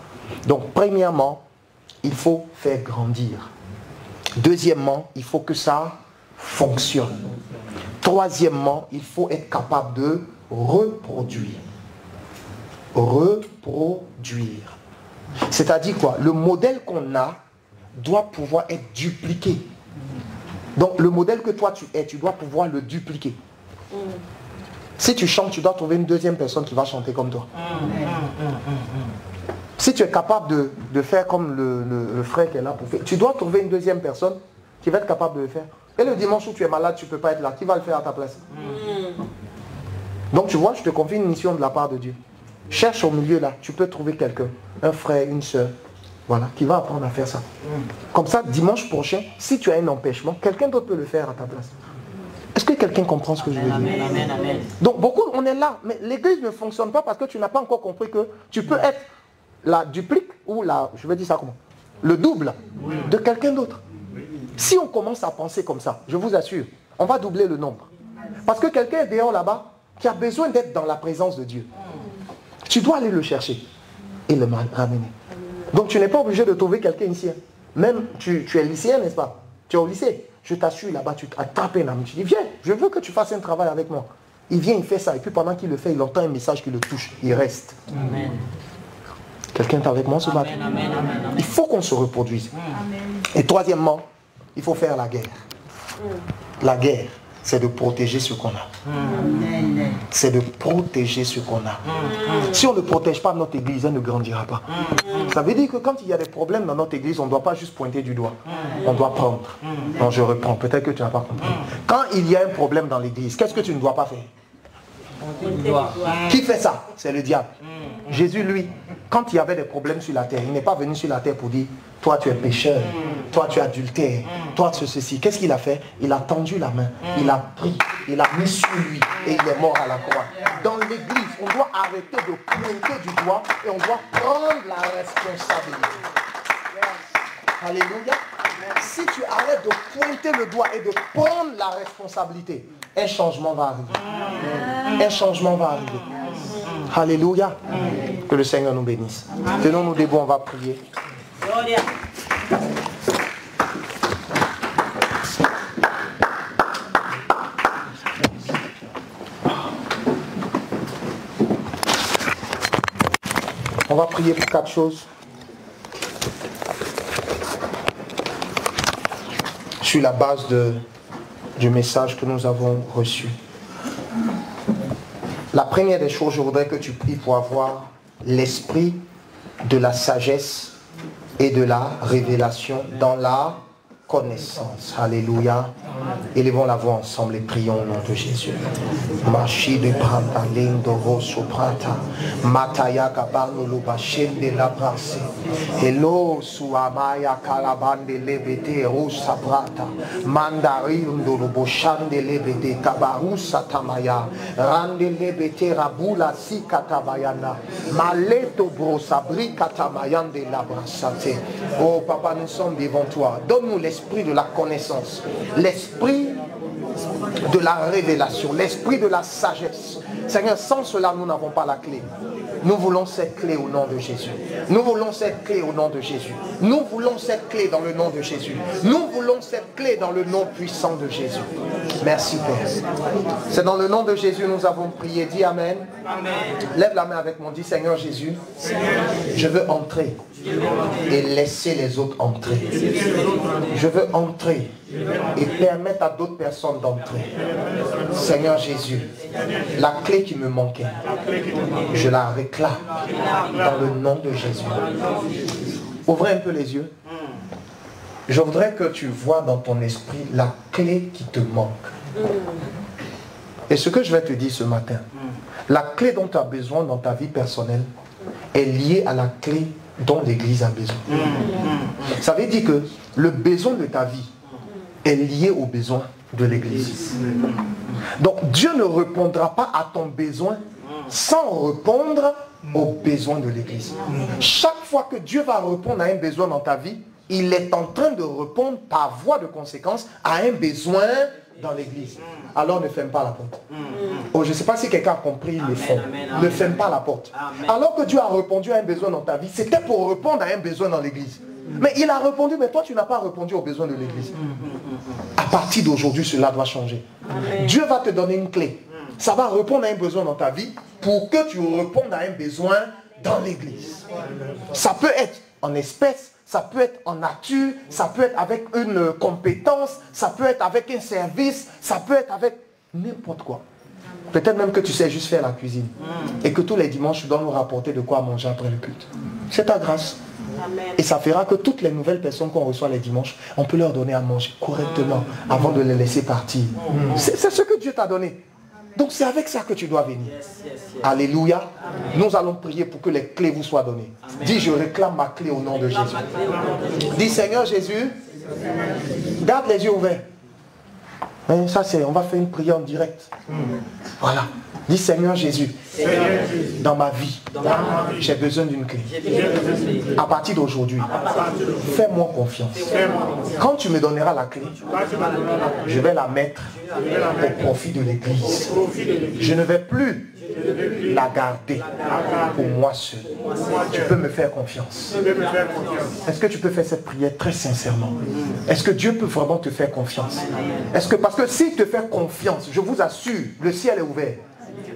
Donc, premièrement, il faut faire grandir. Deuxièmement, il faut que ça fonctionne. Troisièmement, il faut être capable de reproduire. Reproduire. C'est-à-dire quoi? Le modèle qu'on a doit pouvoir être dupliqué. Donc, le modèle que toi tu es, tu dois pouvoir le dupliquer. Si tu chantes, tu dois trouver une deuxième personne qui va chanter comme toi. Si tu es capable de faire comme le frère qui est là pour faire, tu dois trouver une deuxième personne qui va être capable de le faire. Et le dimanche où tu es malade, tu ne peux pas être là. Qui va le faire à ta place? Donc tu vois, je te confie une mission de la part de Dieu. Cherche au milieu là, tu peux trouver quelqu'un, un frère, une soeur, voilà, qui va apprendre à faire ça. Comme ça, dimanche prochain, si tu as un empêchement, quelqu'un d'autre peut le faire à ta place. Est-ce que quelqu'un comprend ce que je veux dire? Donc beaucoup, on est là, mais l'église ne fonctionne pas parce que tu n'as pas encore compris que tu peux être la duplique ou la, je vais dire ça comment? Le double de quelqu'un d'autre. Si on commence à penser comme ça, je vous assure, on va doubler le nombre. Parce que quelqu'un est dehors là-bas qui a besoin d'être dans la présence de Dieu. Tu dois aller le chercher et le ramener. Donc tu n'es pas obligé de trouver quelqu'un ici. Même tu es lycéen, n'est-ce pas? Tu es au lycée. Je t'assure là-bas, tu attrapes un ami. Tu dis, viens, je veux que tu fasses un travail avec moi. Il vient, il fait ça. Et puis pendant qu'il le fait, il entend un message qui le touche. Il reste. Amen. Quelqu'un est avec moi ce matin? Il faut qu'on se reproduise. Et troisièmement, il faut faire la guerre. La guerre, c'est de protéger ce qu'on a. C'est de protéger ce qu'on a. Si on ne protège pas notre église, elle ne grandira pas. Ça veut dire que quand il y a des problèmes dans notre église, on ne doit pas juste pointer du doigt. On doit prendre. Non, je reprends. Peut-être que tu n'as pas compris. Quand il y a un problème dans l'église, qu'est-ce que tu ne dois pas faire? Qui fait ça? C'est le diable. Jésus, lui, quand il y avait des problèmes sur la terre, il n'est pas venu sur la terre pour dire, toi tu es pécheur, toi tu es adultère, toi tu es ceci. Qu'est-ce qu'il a fait? Il a tendu la main, il a pris, il a mis sur lui et il est mort à la croix. Dans l'église, on doit arrêter de pointer du doigt et on doit prendre la responsabilité. Alléluia. Si tu arrêtes de pointer le doigt et de prendre la responsabilité, un changement va arriver. Un changement va arriver. Alléluia. Que le Seigneur nous bénisse. Tenons-nous debout, on va prier. On va prier pour 4 choses. Sur la base du message que nous avons reçu. La première des choses, je voudrais que tu pries pour avoir l'esprit de la sagesse et de la révélation dans la connaissance. Alléluia. Élevons la voix ensemble et prions au nom de Jésus. Machi de Branda Lindo Rosso Prata Mataya Gabano Lubashen de la Brasse Hello Suamaya Kalabande Lebete Rusa Prata Mandarindo Luboshan de Lebete Kabarusa Tamaya Rande Lebete Rabula Sikatabayana Maleto Brosabri Katamayan de la Brassate. Oh Papa, nous sommes devant toi. Donne-nous l'esprit de la connaissance, l'esprit de la révélation, l'esprit de la sagesse. Seigneur, sans cela, nous n'avons pas la clé. Nous voulons cette clé au nom de Jésus. Nous voulons cette clé au nom de Jésus. Nous voulons cette clé dans le nom de Jésus. Nous voulons cette clé dans le nom puissant de Jésus. Merci Père. C'est dans le nom de Jésus nous avons prié. Dis Amen. Amen. Lève la main avec moi. Dis Seigneur Jésus, je veux entrer et laisser les autres entrer. Je veux entrer et permettre à d'autres personnes d'entrer. Seigneur Jésus, la clé qui me manquait, je la réclame dans le nom de Jésus. Ouvrez un peu les yeux. je voudrais que tu vois dans ton esprit la clé qui te manque. Et ce que je vais te dire ce matin, la clé dont tu as besoin dans ta vie personnelle est liée à la clé dont l'Église a besoin. Ça veut dire que le besoin de ta vie est lié au besoin de l'Église. Donc Dieu ne répondra pas à ton besoin sans répondre aux besoins de l'Église. Chaque fois que Dieu va répondre à un besoin dans ta vie, il est en train de répondre par voie de conséquence à un besoin dans l'Église. Alors ne ferme pas la porte. Oh, je ne sais pas si quelqu'un a compris le fond. Ne ferme pas la porte. Alors que Dieu a répondu à un besoin dans ta vie, c'était pour répondre à un besoin dans l'Église. Mais il a répondu, mais toi tu n'as pas répondu aux besoins de l'Église. À partir d'aujourd'hui, cela doit changer. Dieu va te donner une clé. Ça va répondre à un besoin dans ta vie pour que tu répondes à un besoin dans l'Église. Ça peut être en espèces, ça peut être en nature, ça peut être avec une compétence, ça peut être avec un service, ça peut être avec n'importe quoi. Peut-être même que tu sais juste faire la cuisine. Et que tous les dimanches, tu dois nous rapporter de quoi manger après le culte. C'est ta grâce. Et ça fera que toutes les nouvelles personnes qu'on reçoit les dimanches, on peut leur donner à manger correctement avant de les laisser partir. C'est ce que Dieu t'a donné. Donc c'est avec ça que tu dois venir. Alléluia. Nous allons prier pour que les clés vous soient données. Dis, je réclame ma clé au nom de Jésus. Dis, Seigneur Jésus, garde les yeux ouverts. Mais ça c'est, on va faire une prière en direct. Voilà. Dis, Seigneur Jésus, dans ma vie, j'ai besoin d'une clé. À partir d'aujourd'hui, fais-moi confiance. Quand tu me donneras la clé, je vais la mettre au profit de l'Église. Je ne vais plus la garder pour moi seul. Tu peux me faire confiance. Est-ce que tu peux faire cette prière très sincèrement? Est-ce que Dieu peut vraiment te faire confiance? Est-ce que, parce que s'il te fait confiance, je vous assure, le ciel est ouvert.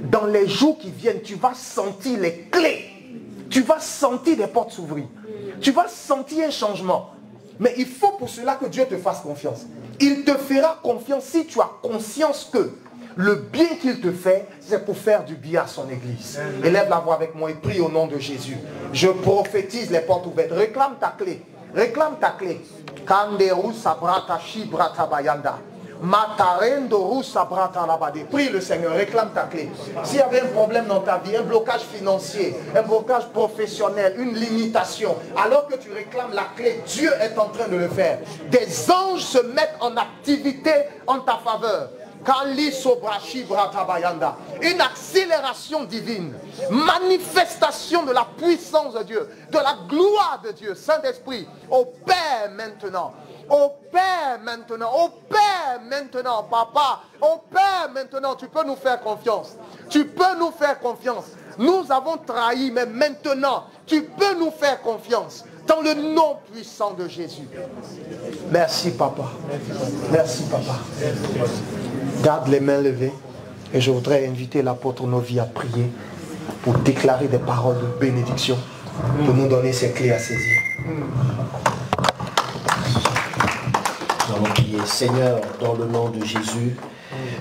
Dans les jours qui viennent, tu vas sentir les clés. Tu vas sentir des portes s'ouvrir. Tu vas sentir un changement. Mais il faut pour cela que Dieu te fasse confiance. Il te fera confiance si tu as conscience que le bien qu'il te fait, c'est pour faire du bien à son Église. Élève la voix avec moi et prie au nom de Jésus. Je prophétise les portes ouvertes. Réclame ta clé. Réclame ta clé. Kanderu sabrata shibrata bayanda. Prie le Seigneur, réclame ta clé. S'il y avait un problème dans ta vie, un blocage financier, un blocage professionnel, une limitation, alors que tu réclames la clé, Dieu est en train de le faire. Des anges se mettent en activité en ta faveur. Une accélération divine, manifestation de la puissance de Dieu, de la gloire de Dieu. Saint-Esprit, opère maintenant. Opère maintenant, opère maintenant, papa, opère maintenant, tu peux nous faire confiance. Tu peux nous faire confiance. Nous avons trahi, mais maintenant, tu peux nous faire confiance. Dans le nom puissant de Jésus. Merci, papa. Merci, papa. Garde les mains levées. Et je voudrais inviter l'apôtre Novi à prier pour déclarer des paroles de bénédiction, pour nous donner ces clés à saisir. Nous allons prier. Seigneur, dans le nom de Jésus,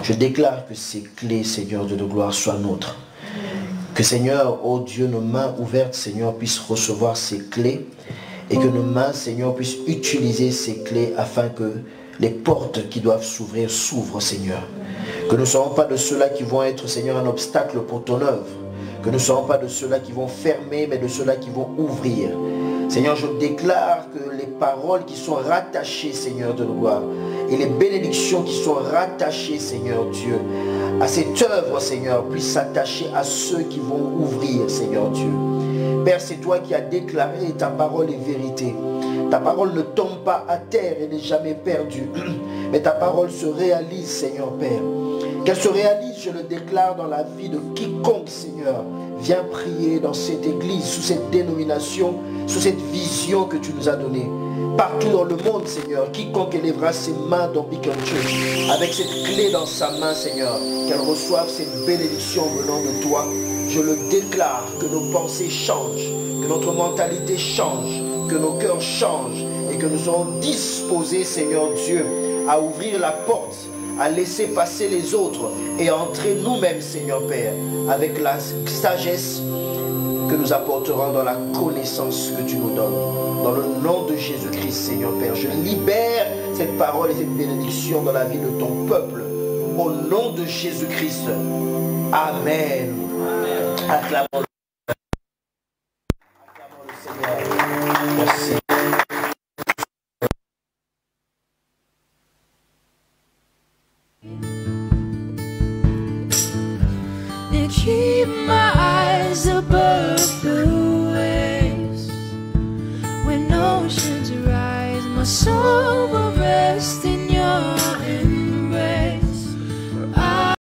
je déclare que ces clés, Seigneur Dieu de gloire, soient nôtres. Que Seigneur, ô Dieu, nos mains ouvertes, Seigneur, puissent recevoir ces clés et que nos mains, Seigneur, puissent utiliser ces clés afin que les portes qui doivent s'ouvrir s'ouvrent, Seigneur. Que nous ne soyons pas de ceux-là qui vont être, Seigneur, un obstacle pour ton œuvre. Que nous ne soyons pas de ceux-là qui vont fermer, mais de ceux-là qui vont ouvrir. Seigneur, je déclare que les paroles qui sont rattachées, Seigneur de gloire, et les bénédictions qui sont rattachées, Seigneur Dieu, à cette œuvre, Seigneur, puissent s'attacher à ceux qui vont ouvrir, Seigneur Dieu. Père, c'est toi qui as déclaré et ta parole est vérité. Ta parole ne tombe pas à terre et n'est jamais perdue. Mais ta parole se réalise, Seigneur Père. Qu'elle se réalise, je le déclare, dans la vie de quiconque, Seigneur, vient prier dans cette église, sous cette dénomination, sous cette vision que tu nous as donnée. Partout dans le monde, Seigneur, quiconque élèvera ses mains dans Beacon Church, avec cette clé dans sa main, Seigneur, qu'elle reçoive cette bénédiction venant de toi. Je le déclare, que nos pensées changent, que notre mentalité change, que nos cœurs changent et que nous serons disposés, Seigneur Dieu, à ouvrir la porte, à laisser passer les autres et à entrer nous-mêmes, Seigneur Père, avec la sagesse, que nous apporterons dans la connaissance que tu nous donnes. Dans le nom de Jésus-Christ, Seigneur Père, je libère cette parole et cette bénédiction dans la vie de ton peuple. Au nom de Jésus-Christ. Amen. Acclamons le Seigneur. Merci. And keep my eyes above the waves. When oceans rise, my soul